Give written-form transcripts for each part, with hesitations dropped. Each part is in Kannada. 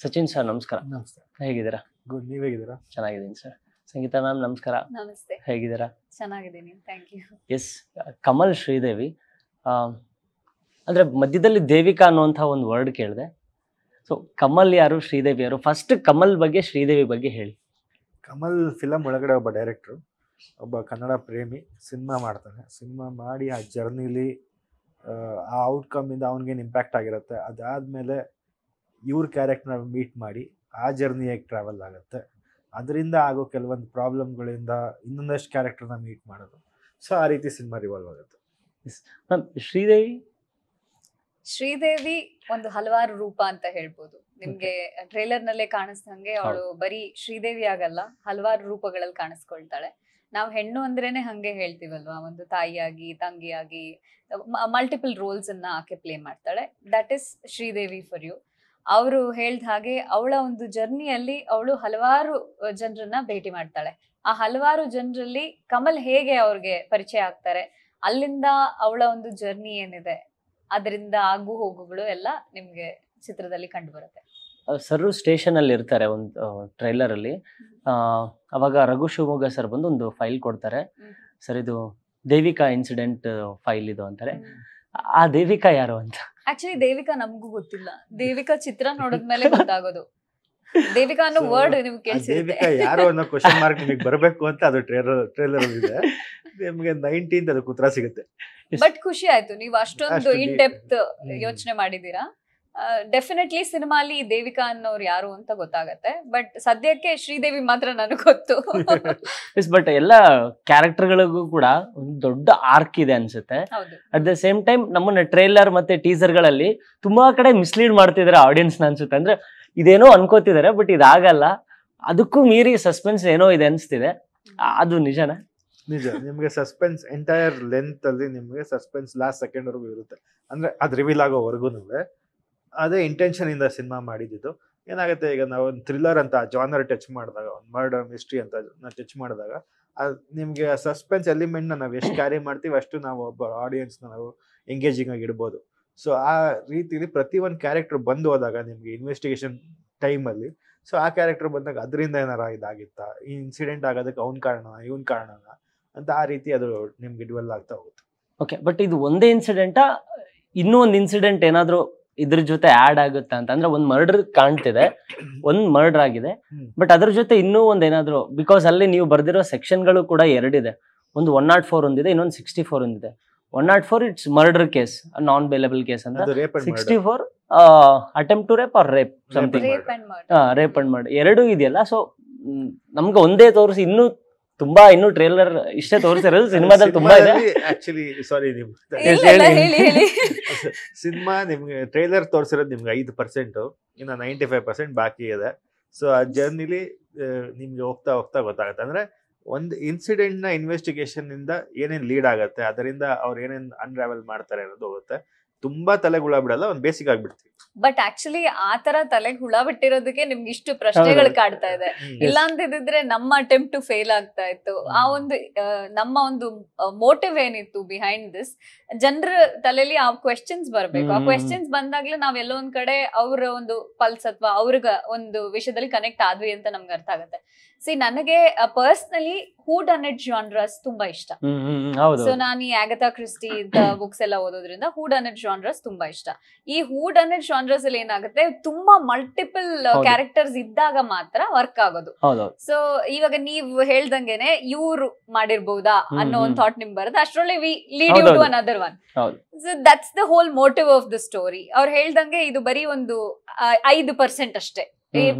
ಸಚಿನ್ ಸರ್ ನಮಸ್ಕಾರ. ನಮಸ್ತೆ. ಹೇಗಿದ್ದೀರಾ? ಗುಡ್, ನೀವ್ ಹೇಗಿದ್ದೀರಾ? ಚೆನ್ನಾಗಿದ್ದೀನಿ ಸರ್. ಸಂಗೀತಾ ಮ್ಯಾಮ್ ನಮಸ್ಕಾರ. ನಮಸ್ತೆ. ಹೇಗಿದ್ದೀರಾ? ಚೆನ್ನಾಗಿದ್ದೀನಿ, thank you. Yes, Kamal Sridevi ಅಂದ್ರೆ ಮಧ್ಯದಲ್ಲಿ ದೇವಿಕಾ ಅನ್ನುವಂಥ ಒಂದು ವರ್ಡ್ ಕೇಳಿದೆ. ಸೊ ಕಮಲ್ ಯಾರು, ಶ್ರೀದೇವಿ ಯಾರು? ಫಸ್ಟ್ ಕಮಲ್ ಬಗ್ಗೆ, ಶ್ರೀದೇವಿ ಬಗ್ಗೆ ಹೇಳಿ. ಕಮಲ್ ಫಿಲಮ್ ಒಳಗಡೆ ಒಬ್ಬ ಡೈರೆಕ್ಟ್ರು, ಒಬ್ಬ ಕನ್ನಡ ಪ್ರೇಮಿ, ಸಿನಿಮಾ ಮಾಡ್ತಾನೆ. ಸಿನಿಮಾ ಮಾಡಿ ಆ ಜರ್ನಿಲಿ ಆ ಔಟ್ಕಮ್ಮಿಂದ ಅವ್ನಿಗೇನು ಇಂಪ್ಯಾಕ್ಟ್ ಆಗಿರುತ್ತೆ, ಅದಾದಮೇಲೆ ಇವ್ರ ಕ್ಯಾರೆಕ್ಟರ್ನ ಮೀಟ್ ಮಾಡಿ ಆ ಜರ್ನಿ ಹೇಗೆ ಟ್ರಾವೆಲ್ ಆಗುತ್ತೆ, ಅದರಿಂದ ಆಗೋ ಕೆಲವೊಂದು ಪ್ರಾಬ್ಲಮ್ಗಳಿಂದ ಇನ್ನೊಂದಷ್ಟು ಕ್ಯಾರೆಕ್ಟರ್ನ ಮೀಟ್ ಮಾಡೋದು. ಸೊ ಆ ರೀತಿ ಸಿನಿಮಾ ರಿವಾಲ್ವ್ ಆಗುತ್ತೆ. ಮ್ಯಾಮ್, ಶ್ರೀದೇವಿ ಒಂದು ಹಲವಾರು ರೂಪ ಅಂತ ಹೇಳ್ಬೋದು. ನಿಮ್ಗೆ ಟ್ರೇಲರ್ ನಲ್ಲೇ ಕಾಣಿಸ್ದಂಗೆ ಅವಳು ಬರೀ ಶ್ರೀದೇವಿ ಆಗಲ್ಲ, ಹಲವಾರು ರೂಪಗಳಲ್ಲಿ ಕಾಣಿಸ್ಕೊಳ್ತಾಳೆ. ನಾವು ಹೆಣ್ಣು ಅಂದ್ರೇನೆ ಹಂಗೆ ಹೇಳ್ತೀವಲ್ವಾ, ಒಂದು ತಾಯಿಯಾಗಿ, ತಂಗಿಯಾಗಿ, ಮಲ್ಟಿಪಲ್ ರೋಲ್ಸ್ ಅನ್ನ ಆಕೆ ಪ್ಲೇ ಮಾಡ್ತಾಳೆ. That is Sridevi for you. ಅವರು ಹೇಳ್ದ ಹಾಗೆ ಅವಳ ಒಂದು ಜರ್ನಿಯಲ್ಲಿ ಅವಳು ಹಲವಾರು ಜನರನ್ನ ಭೇಟಿ ಮಾಡ್ತಾಳೆ. ಆ ಹಲವಾರು ಜನರಲ್ಲಿ ಕಮಲ್ ಹೇಗೆ ಅವ್ರಿಗೆ ಪರಿಚಯ ಆಗ್ತಾರೆ, ಅಲ್ಲಿಂದ ಅವಳ ಒಂದು ಜರ್ನಿ ಏನಿದೆ, ಅದರಿಂದ ಆಗು ಹೋಗುಗಳು ಎಲ್ಲ ನಿಮ್ಗೆ ಚಿತ್ರದಲ್ಲಿ ಕಂಡು ಬರುತ್ತೆ. ಸರ್ ಸ್ಟೇಷನ್ ಅಲ್ಲಿ ಇರ್ತಾರೆ ಒಂದು ಟ್ರೈಲರ್ ಅಲ್ಲಿ. ಅವಾಗ ರಘು ಶಿವಮೊಗ್ಗ ಸರ್ ಬಂದು ಒಂದು ಫೈಲ್ ಕೊಡ್ತಾರೆ. ಸರ್ ಇದು ದೇವಿಕಾ ಇನ್ಸಿಡೆಂಟ್ ಫೈಲ್ ಇದು ಅಂತಾರೆ. ಆ ದೇವಿಕಾ ಯಾರು ಅಂತ ಆಕ್ಚುಲಿ ದೇವಿಕಾ ನಮಗೂ ಗೊತ್ತಿಲ್ಲ. ದೇವಿಕಾ ಚಿತ್ರ ನೋಡಿದ್ಮೇಲೆ ಗೊತ್ತಾಗೋದು. ದೇವಿಕಾ ಅನ್ನೋ ವರ್ಡ್ ನೀವು ಕೇಳಿಸಿರುತ್ತೆ. ದೇವಿಕಾ ಯಾರು ಅನ್ನೋ ಕ್ವಶನ್ ಮಾರ್ಕ್ ನಿಮಗೆ ಬರಬೇಕು ಅಂತ ಅದು ಟ್ರೇಲರ್ ಇದೆ. ನಿಮಗೆ 19th ಅದಕ್ಕೆ ಉತ್ತರ ಸಿಗುತ್ತೆ. ಬಟ್ ಖುಷಿ ಆಯ್ತು, ನೀವು ಅಷ್ಟೊಂದು ಇನ್ ಡೆಪ್ತ್ ಯೋಚನೆ ಮಾಡಿದೀರಾ. ಡೆಫಿನೆಟ್ಲಿ ಸಿನಿಮಾ ಅಲ್ಲಿ ದೇವಿಕಾ ಅನ್ನೋರು ಯಾರು ಅಂತ ಗೊತ್ತಾಗತ್ತೆ. ಬಟ್ ಸದ್ಯಕ್ಕೆ ಶ್ರೀದೇವಿ ಮಾತ್ರ ನನಗೆ ಗೊತ್ತು. ಬಟ್ ಎಲ್ಲ ಕ್ಯಾರೆಕ್ಟರ್ಗಳಿಗೂ ಕೂಡ ಒಂದು ದೊಡ್ಡ ಆರ್ಕ್ ಇದೆ ಅನ್ಸುತ್ತೆ. ಅಟ್ ದ ಸೇಮ್ ಟೈಮ್ ನಮ್ಮನ್ನ ಟ್ರೇಲರ್ ಮತ್ತೆ ಟೀಸರ್ ಗಳಲ್ಲಿ ತುಂಬಾ ಕಡೆ ಮಿಸ್ಲೀಡ್ ಮಾಡ್ತಿದಾರೆ ಆಡಿಯನ್ಸ್ ಅನ್ಸುತ್ತೆ. ಅಂದ್ರೆ ಇದೇನೋ ಅನ್ಕೋತಿದಾರೆ, ಬಟ್ ಇದಾಗಲ್ಲ, ಅದಕ್ಕೂ ಮೀರಿ ಸಸ್ಪೆನ್ಸ್ ಏನೋ ಇದೆ ಅನ್ಸ್ತಿದೆ. ಅದು ನಿಜನಾ? ನಿಜ. ನಿಮ್ಗೆ ಸಸ್ಪೆನ್ಸ್ ಎಂಟೈರ್ ಲೆಂತ್ ಅಲ್ಲಿ ನಿಮ್ಗೆ ಸಸ್ಪೆನ್ಸ್ ಲಾಸ್ಟ್ ಸೆಕೆಂಡ್ ವರೆಗೂ ಇರುತ್ತೆ. ಅಂದ್ರೆ ಅದು ರಿವೀಲ್ ಆಗೋವರೆಗೂ ಅದೇ ಇಂಟೆನ್ಷನ್ ಇಂದ ಸಿನಿಮಾ ಮಾಡಿದ್ದು. ಏನಾಗುತ್ತೆ, ಈಗ ನಾವು ಒಂದು ಥ್ರಿಲ್ಲರ್ ಅಂತ ಜಾನರ್ ಟಚ್ ಮಾಡಿದಾಗ, ಒಂದು ಮರ್ಡರ್ ಮಿಸ್ಟ್ರಿ ಅಂತ ಟಚ್ ಮಾಡಿದಾಗ, ನಿಮ್ಗೆ ಸಸ್ಪೆನ್ಸ್ ಎಲಿಮೆಂಟ್ ನಾವು ಎಷ್ಟು ಕ್ಯಾರಿ ಮಾಡ್ತೀವಿ ಅಷ್ಟು ನಾವು ಒಬ್ಬ ಆಡಿಯನ್ಸ್ ನಾವು ಎಂಗೇಜಿಂಗ್ ಆಗಿ ಇಡ್ಬೋದು. ಸೊ ಆ ರೀತಿಲಿ ಪ್ರತಿ ಒಂದು ಕ್ಯಾರೆಕ್ಟರ್ ಬಂದು ಹೋದಾಗ ನಿಮ್ಗೆ ಇನ್ವೆಸ್ಟಿಗೇಷನ್ ಟೈಮಲ್ಲಿ, ಸೊ ಆ ಕ್ಯಾರೆಕ್ಟರ್ ಬಂದಾಗ ಅದರಿಂದ ಏನಾರ ಇದಾಗಿತ್ತಾ, ಈ ಇನ್ಸಿಡೆಂಟ್ ಆಗೋದಕ್ಕೆ ಅವ್ನ ಕಾರಣ, ಇವನ್ ಕಾರಣನ ಅಂತ ಆ ರೀತಿ ಅದು ನಿಮ್ಗೆ ಡಿವೆಲ್ ಆಗ್ತಾ ಹೋಗುತ್ತೆ. ಓಕೆ, ಬಟ್ ಇದು ಒಂದೇ ಇನ್ಸಿಡೆಂಟಾ, ಇನ್ನೂ ಒಂದು ಇನ್ಸಿಡೆಂಟ್ ಏನಾದ್ರು ಇದ್ರ ಜೊತೆ ಆಡ್ ಆಗುತ್ತಾ ಅಂತ? ಅಂದ್ರೆ ಒಂದ್ ಮರ್ಡರ್ ಕಾಣ್ತಿದೆ, ಒಂದ್ ಮರ್ಡರ್ ಆಗಿದೆ, ಬಟ್ ಅದ್ರ ಜೊತೆ ಇನ್ನೂ ಒಂದ್ ಏನಾದ್ರು, ಬಿಕಾಸ್ ಅಲ್ಲಿ ನೀವು ಬರ್ದಿರೋ ಸೆಕ್ಷನ್ಗಳು ಕೂಡ ಎರಡಿದೆ. ಒಂದು 104 ಒಂದಿದೆ, ಇನ್ನೊಂದು 64 ಒಂದಿದೆ. 104 it's murder case, non bailable case ಅಂತ. 64 attempt to rape or rape something, rape and murder ಎರಡು ಇದೆಯಲ್ಲ. ಸೊ ನಮ್ಗೆ ಒಂದೇ ತೋರಿಸಿ ಇನ್ನೂ ಟ್ರೇಲರ್ ಇಷ್ಟೇ ತೋರಿಸಿರೋದು, ಸಿನಿಮಾದಲ್ಲಿ ತುಂಬಾ ಇದೆ. ಆಕ್ಚುಲಿ ಸಾರಿ, ಸಿನಿಮಾ ನಿಮ್ಗೆ ಟ್ರೇಲರ್ ತೋರಿಸಿರೋದು ನಿಮ್ಗೆ 5%, ಇನ್ನು 95% ಬಾಕಿ ಇದೆ. ಸೊ ಆ ಜರ್ನಿಲಿ ನಿಮ್ಗೆ ಹೋಗ್ತಾ ಹೋಗ್ತಾ ಗೊತ್ತಾಗುತ್ತೆ. ಅಂದ್ರೆ ಒಂದು ಇನ್ಸಿಡೆಂಟ್ ನ ಇನ್ವೆಸ್ಟಿಗೇಷನ್ ಇಂದ ಏನೇನ್ ಲೀಡ್ ಆಗತ್ತೆ, ಅದರಿಂದ ಅವ್ರು ಏನೇನ್ ಅನ್ರಾವೆಲ್ ಮಾಡ್ತಾರೆ ಅನ್ನೋದು ಹೋಗುತ್ತೆ. ತುಂಬಾ ತಲೆಗೆ ಹುಳ ಬಿಡಲ್ಲ, ಒಂದು ಬೇಸಿಕ್ ಆಗ್ಬಿಡ್ತೀವಿ. ಬಟ್ ಆಕ್ಚುಲಿ ಆ ತರ ತಲೆಗೆ ಹುಳ ಬಿಟ್ಟಿರೋದಕ್ಕೆ ನಿಮ್ಗೆ ಇಷ್ಟು ಪ್ರಶ್ನೆಗಳು ಕಾಡ್ತಾ ಇದೆ. ಇಲ್ಲ ಅಂತಿದ್ರೆ ನಮ್ಮ ಅಟೆಂಪ್ಟ್ ಟು ಫೇಲ್ ಆಗ್ತಾ ಇತ್ತು. ಆ ಒಂದು ನಮ್ಮ ಒಂದು ಮೋಟಿವ್ ಏನಿತ್ತು ಬಿಹೈಂಡ್ ದಿಸ್, ಜನರ ತಲೆಯಲ್ಲಿ ಆ ಕ್ವೆಶ್ಚನ್ಸ್ ಬರ್ಬೇಕು. ಆ ಕ್ವೆಶ್ಚನ್ಸ್ ಬಂದಾಗ್ಲೇ ನಾವ್ ಎಲ್ಲೋ ಒಂದ್ ಕಡೆ ಅವ್ರ ಒಂದು ಪಲ್ಸ್ ಅಥವಾ ಅವ್ರಿಗ ಒಂದು ವಿಷಯದಲ್ಲಿ ಕನೆಕ್ಟ್ ಆದ್ವಿ ಅಂತ ನಮ್ಗೆ ಅರ್ಥ ಆಗತ್ತೆ. ನನಗೆ personally who done it genres ತುಂಬಾ ಇಷ್ಟ. ಸೊ ನಾನು ಈ ಅಗತಾ ಕ್ರಿಸ್ಟಿ ಬುಕ್ಸ್ ಎಲ್ಲ ಓದೋದ್ರಿಂದ ಹೂ ಡನ್ ಇಟ್ ಜಾನ್ರಸ್ ತುಂಬಾ ಇಷ್ಟ. ಈ ಹೂ ಡನ್ ಇಟ್ ಜಾನ್ರಸ್ ಅಲ್ಲಿ ಏನಾಗುತ್ತೆ, ತುಂಬಾ ಮಲ್ಟಿಪಲ್ ಕ್ಯಾರೆಕ್ಟರ್ಸ್ ಇದ್ದಾಗ ಮಾತ್ರ ವರ್ಕ್ ಆಗೋದು. ಸೊ ಇವಾಗ ನೀವು ಹೇಳ್ದಂಗೆನೆ ಇವ್ರು ಮಾಡಿರ್ಬಹುದಾ ಅನ್ನೋ ಒಂದು ಥಾಟ್ ನಿಮ್ಗೆ ಬರುತ್ತೆ. ಅಷ್ಟರೊಳಗೆ we lead you to another one. So that's the whole motive of the story. ಅವ್ರು ಹೇಳ್ದಂಗೆ ಇದು ಬರೀ ಒಂದು 5% ಅಷ್ಟೇ.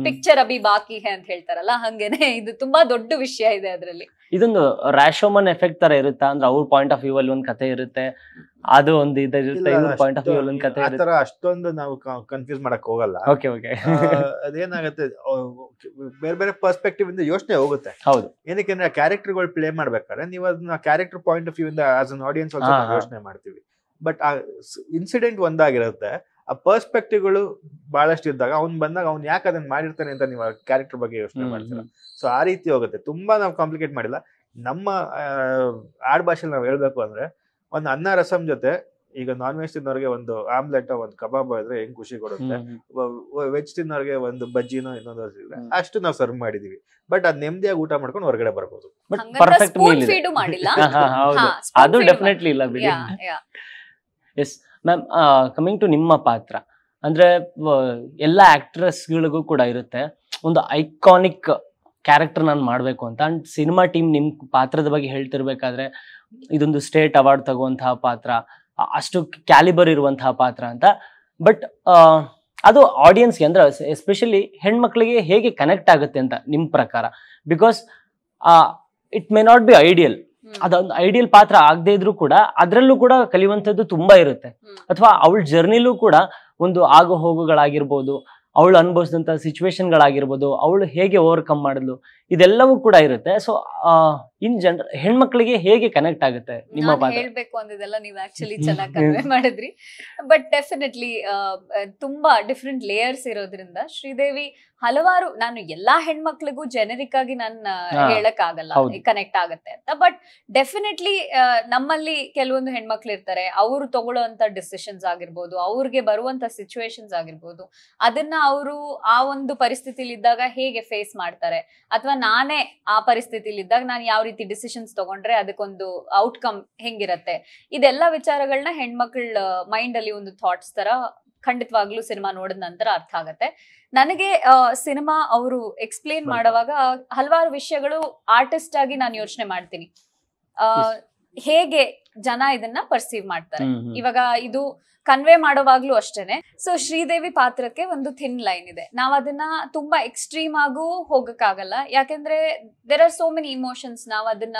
ಪಿಕ್ಚರ್ ಅಭಿ ಬಾಕಿ ಹೇ ಅಂತ ಹೇಳ್ತಾರಲ್ಲ, ಹಂಗೇನೆ ಇದು ತುಂಬಾ ದೊಡ್ಡ ವಿಷಯ ಇದೆ ಅದ್ರಲ್ಲಿ. ಇದೊಂದು ರಾಶೋಮನ್ ಎಫೆಕ್ಟ್ ತರ ಇರುತ್ತಾ? ಅಂದ್ರೆ ಅವ್ರ ಪಾಯಿಂಟ್ ಆಫ್ ವ್ಯೂ ಅಲ್ಲಿ ಒಂದ್ ಕತೆ ಇರುತ್ತೆ, ಅದು ಒಂದು ಇದಿರುತ್ತೆ, ಇವ್ರ ಪಾಯಿಂಟ್ ಆಫ್ ವ್ಯೂ ಅಲ್ಲಿ ಒಂದ್ ಕತೆ ಇರುತ್ತೆ. ಅಷ್ಟೊಂದು ನಾವು ಕನ್ಫ್ಯೂಸ್ ಮಾಡಕ್ ಹೋಗಲ್ಲ. Okay okay. ಅದೇನಾಗುತ್ತೆ, ಬೇರೆ ಬೇರೆ ಪರ್ಸ್ಪೆಕ್ಟಿವ್ ಇಂದ ಯೋಚನೆ ಹೋಗುತ್ತೆ. ಹೌದು. ಏನಕ್ಕೆ ಕ್ಯಾರೆಕ್ಟರ್ಗಳು ಪ್ಲೇ ಮಾಡ್ಬೇಕಾದ್ರೆ ನೀವು ಅದನ್ನ ಕ್ಯಾರೆಕ್ಟರ್ ಪಾಯಿಂಟ್ ಆಫ್ ವ್ಯೂ ಇಂದ ಆಸ್ ಅನ್ ಆಡಿಯನ್ಸ್ ಯೋಚನೆ ಮಾಡ್ತೀವಿ. ಬಟ್ ಆ ಇನ್ಸಿಡೆಂಟ್ ಒಂದಾಗಿರುತ್ತೆ, ಆ ಪರ್ಸ್ಪೆಕ್ಟಿವ್ಗಳು ಬಹಳಷ್ಟು ಇದ್ದಾಗ ಅವ್ನ್ ಬಂದಾಗ ಅವ್ನ್ ಯಾಕೆ ಅದನ್ನ ಮಾಡಿರ್ತಾನೆ ಅಂತ ನೀವು ಕ್ಯಾರೆಕ್ಟರ್ ಬಗ್ಗೆ ಯೋಚನೆ ಮಾಡ್ತೀರಾ. ಸೊ ಆ ರೀತಿ ಹೋಗುತ್ತೆ. ತುಂಬಾ ನಾವು ಕಾಂಪ್ಲಿಕೇಟ್ ಮಾಡಿಲ್ಲ. ನಮ್ಮ ಆಡ್ ಭಾಷೆಲಿ ನಾವು ಹೇಳ್ಬೇಕು ಅಂದ್ರೆ, ಒಂದು ಅನ್ನ ರಸಂ ಜೊತೆ ಈಗ ನಾನ್ ವೆಜ್ ತಿನ್ನೋರಿಗೆ ಒಂದು ಆಮ್ಲೆಟ್ ಒಂದು ಕಬಾಬ್ ಇದ್ರೆ ಹೆಂಗ್ ಖುಷಿ ಕೊಡುತ್ತೆ, ವೆಜ್ ತಿನ್ನೋರಿಗೆ ಒಂದು ಬಜ್ಜಿನೋ ಇನ್ನೊಂದು ಸಿಗುತ್ತೆ, ಅಷ್ಟು ನಾವು ಸರ್ವ್ ಮಾಡಿದೀವಿ. ಬಟ್ ಅದ್ ನೆಮ್ಮದಿಯಾಗಿ ಊಟ ಮಾಡ್ಕೊಂಡು ಹೊರಗಡೆ ಬರ್ಬೋದು. ಬಟ್ ಪರ್ಫೆಕ್ಟ್ ಮೀಲ್ ಇದೆ. ಫೀಡು ಮಾಡಿಲ್ಲ. ಹೌದು, ಅದು ಡೆಫಿನೆಟ್ಲಿ ಇಲ್ಲ ಬಿಡಿ. ಎಸ್ ಮ್ಯಾಮ್, ಕಮಿಂಗ್ ಟು ನಿಮ್ಮ ಪಾತ್ರ, ಅಂದ್ರೆ ಎಲ್ಲ ಆಕ್ಟ್ರೆಸ್ಗಳಿಗೂ ಕೂಡ ಇರುತ್ತೆ ಒಂದು ಐಕಾನಿಕ್ ಕ್ಯಾರೆಕ್ಟರ್ ನಾನು ಮಾಡಬೇಕು ಅಂತ. ಅಂಡ್ ಸಿನಿಮಾ ಟೀಮ್ ನಿಮ್ ಪಾತ್ರದ ಬಗ್ಗೆ ಹೇಳ್ತಿರ್ಬೇಕಾದ್ರೆ ಇದೊಂದು ಸ್ಟೇಟ್ ಅವಾರ್ಡ್ ತಗುವಂತಹ ಪಾತ್ರ, ಅಷ್ಟು ಕ್ಯಾಲಿಬರ್ ಇರುವಂತಹ ಪಾತ್ರ ಅಂತ. ಬಟ್ ಅದು ಆಡಿಯನ್ಸ್ಗೆ ಅಂದ್ರೆ ಎಸ್ಪೆಷಲಿ ಹೆಣ್ಮಕ್ಳಿಗೆ ಹೇಗೆ ಕನೆಕ್ಟ್ ಆಗುತ್ತೆ ಅಂತ ನಿಮ್ ಪ್ರಕಾರ? Because it may not be ideal, ಅದೊಂದು ಐಡಿಯಲ್ ಪಾತ್ರ ಆಗದೆ ಇದ್ರೂ ಕೂಡ ಅದ್ರಲ್ಲೂ ಕೂಡ ಕಲಿಯುವಂಥದ್ದು ತುಂಬಾ ಇರುತ್ತೆ. ಅಥವಾ ಅವಳ ಜರ್ನಿಲೂ ಕೂಡ ಒಂದು ಆಗು ಹೋಗುಗಳಾಗಿರ್ಬೋದು, ಅವಳು ಅನುಭವಿಸಿದಂತ ಸಿಚುವೇಶನ್ಗಳಾಗಿರ್ಬೋದು, ಅವಳು ಹೇಗೆ ಓವರ್ಕಮ್ ಮಾಡಿದ್ಲು, ಇದೆಲ್ಲವೂ ಕೂಡ ಇರುತ್ತೆ. ಸೊ ಇನ್ ಜನರಲ್ ಹೆಣ್ಮಕ್ಳಿಗೆ ಹೇಗೆ ಕನೆಕ್ಟ್ ಆಗುತ್ತೆ ನಿಮ್ಮ ಪಾತ್ರ? ಹೇಳ್ಬೇಕು ಅಂದಿದ್ದೆಲ್ಲ ನೀವು ಆಕ್ಚುಲಿ ಚೆನ್ನಾಗಿ ಕನ್ವೆ ಮಾಡಿದ್ರಿ. ಬಟ್ ಡೆಫಿನೆಟ್ಲಿ ತುಂಬಾ ಡಿಫ್ರೆಂಟ್ ಲೇಯರ್ಸ್ ಇರೋದ್ರಿಂದ ಶ್ರೀದೇವಿ ಹಲವಾರು, ನಾನು ಎಲ್ಲಾ ಹೆಣ್ಮಕ್ಳಿಗೂ ಜೆನೆರಿಕ್ ಆಗಿ ನಾನು ಹೇಳಕ್ ಆಗಲ್ಲ ಕನೆಕ್ಟ್ ಆಗತ್ತೆ ಅಂತ. ಬಟ್ ಡೆಫಿನೆಟ್ಲಿ ನಮ್ಮಲ್ಲಿ ಕೆಲವೊಂದು ಹೆಣ್ಮಕ್ಳು ಇರ್ತಾರೆ, ಅವ್ರು ತಗೊಳ್ಳುವಂತ ಡಿಸಿಷನ್ಸ್ ಆಗಿರ್ಬೋದು, ಅವ್ರಿಗೆ ಬರುವಂತ ಸಿಚುವೇಶನ್ಸ್ ಆಗಿರ್ಬೋದು, ಅದನ್ನ ಅವರು ಆ ಒಂದು ಪರಿಸ್ಥಿತಿಲಿ ಇದ್ದಾಗ ಹೇಗೆ ಫೇಸ್ ಮಾಡ್ತಾರೆ, ಅಥವಾ ನಾನೇ ಆ ಪರಿಸ್ಥಿತಿಲಿ ಇದ್ದಾಗ ನಾನು ಯಾವ ರೀತಿ ಡಿಸಿಷನ್ಸ್ ತಗೊಂಡ್ರೆ ಅದಕ್ಕೊಂದು ಔಟ್ಕಮ್ ಹೆಂಗಿರತ್ತೆ, ಇದೆಲ್ಲ ವಿಚಾರಗಳನ್ನ ಹೆಣ್ಮಕ್ಳ ಮೈಂಡ್ ಅಲ್ಲಿ ಒಂದು ಥಾಟ್ಸ್ ತರ ಖಂಡಿತವಾಗ್ಲೂ ಸಿನಿಮಾ ನೋಡಿದ ನಂತರ ಅರ್ಥ ಆಗತ್ತೆ. ನನಗೆ ಸಿನಿಮಾ ಅವರು ಎಕ್ಸ್ಪ್ಲೇನ್ ಮಾಡುವಾಗ ಹಲವಾರು ವಿಷಯಗಳು ಆರ್ಟಿಸ್ಟ್ ಆಗಿ ನಾನು ಯೋಚನೆ ಮಾಡ್ತೀನಿ, ಹೇಗೆ ಜನ ಇದನ್ನ ಪರ್ಸೀವ್ ಮಾಡ್ತಾರೆ. ಇವಾಗ ಇದು ಕನ್ವೆ ಮಾಡೋವಾಗ್ಲೂ ಅಷ್ಟೇನೆ. ಸೊ ಶ್ರೀದೇವಿ ಪಾತ್ರಕ್ಕೆ ಒಂದು ಥಿನ್ ಲೈನ್ ಇದೆ, ನಾವ್ ಅದನ್ನ ತುಂಬಾ ಎಕ್ಸ್ಟ್ರೀಮ್ ಆಗೂ ಹೋಗಕ್ಕಾಗಲ್ಲ. ಯಾಕೆಂದ್ರೆ there are so many emotions, ನಾವ್ ಅದನ್ನ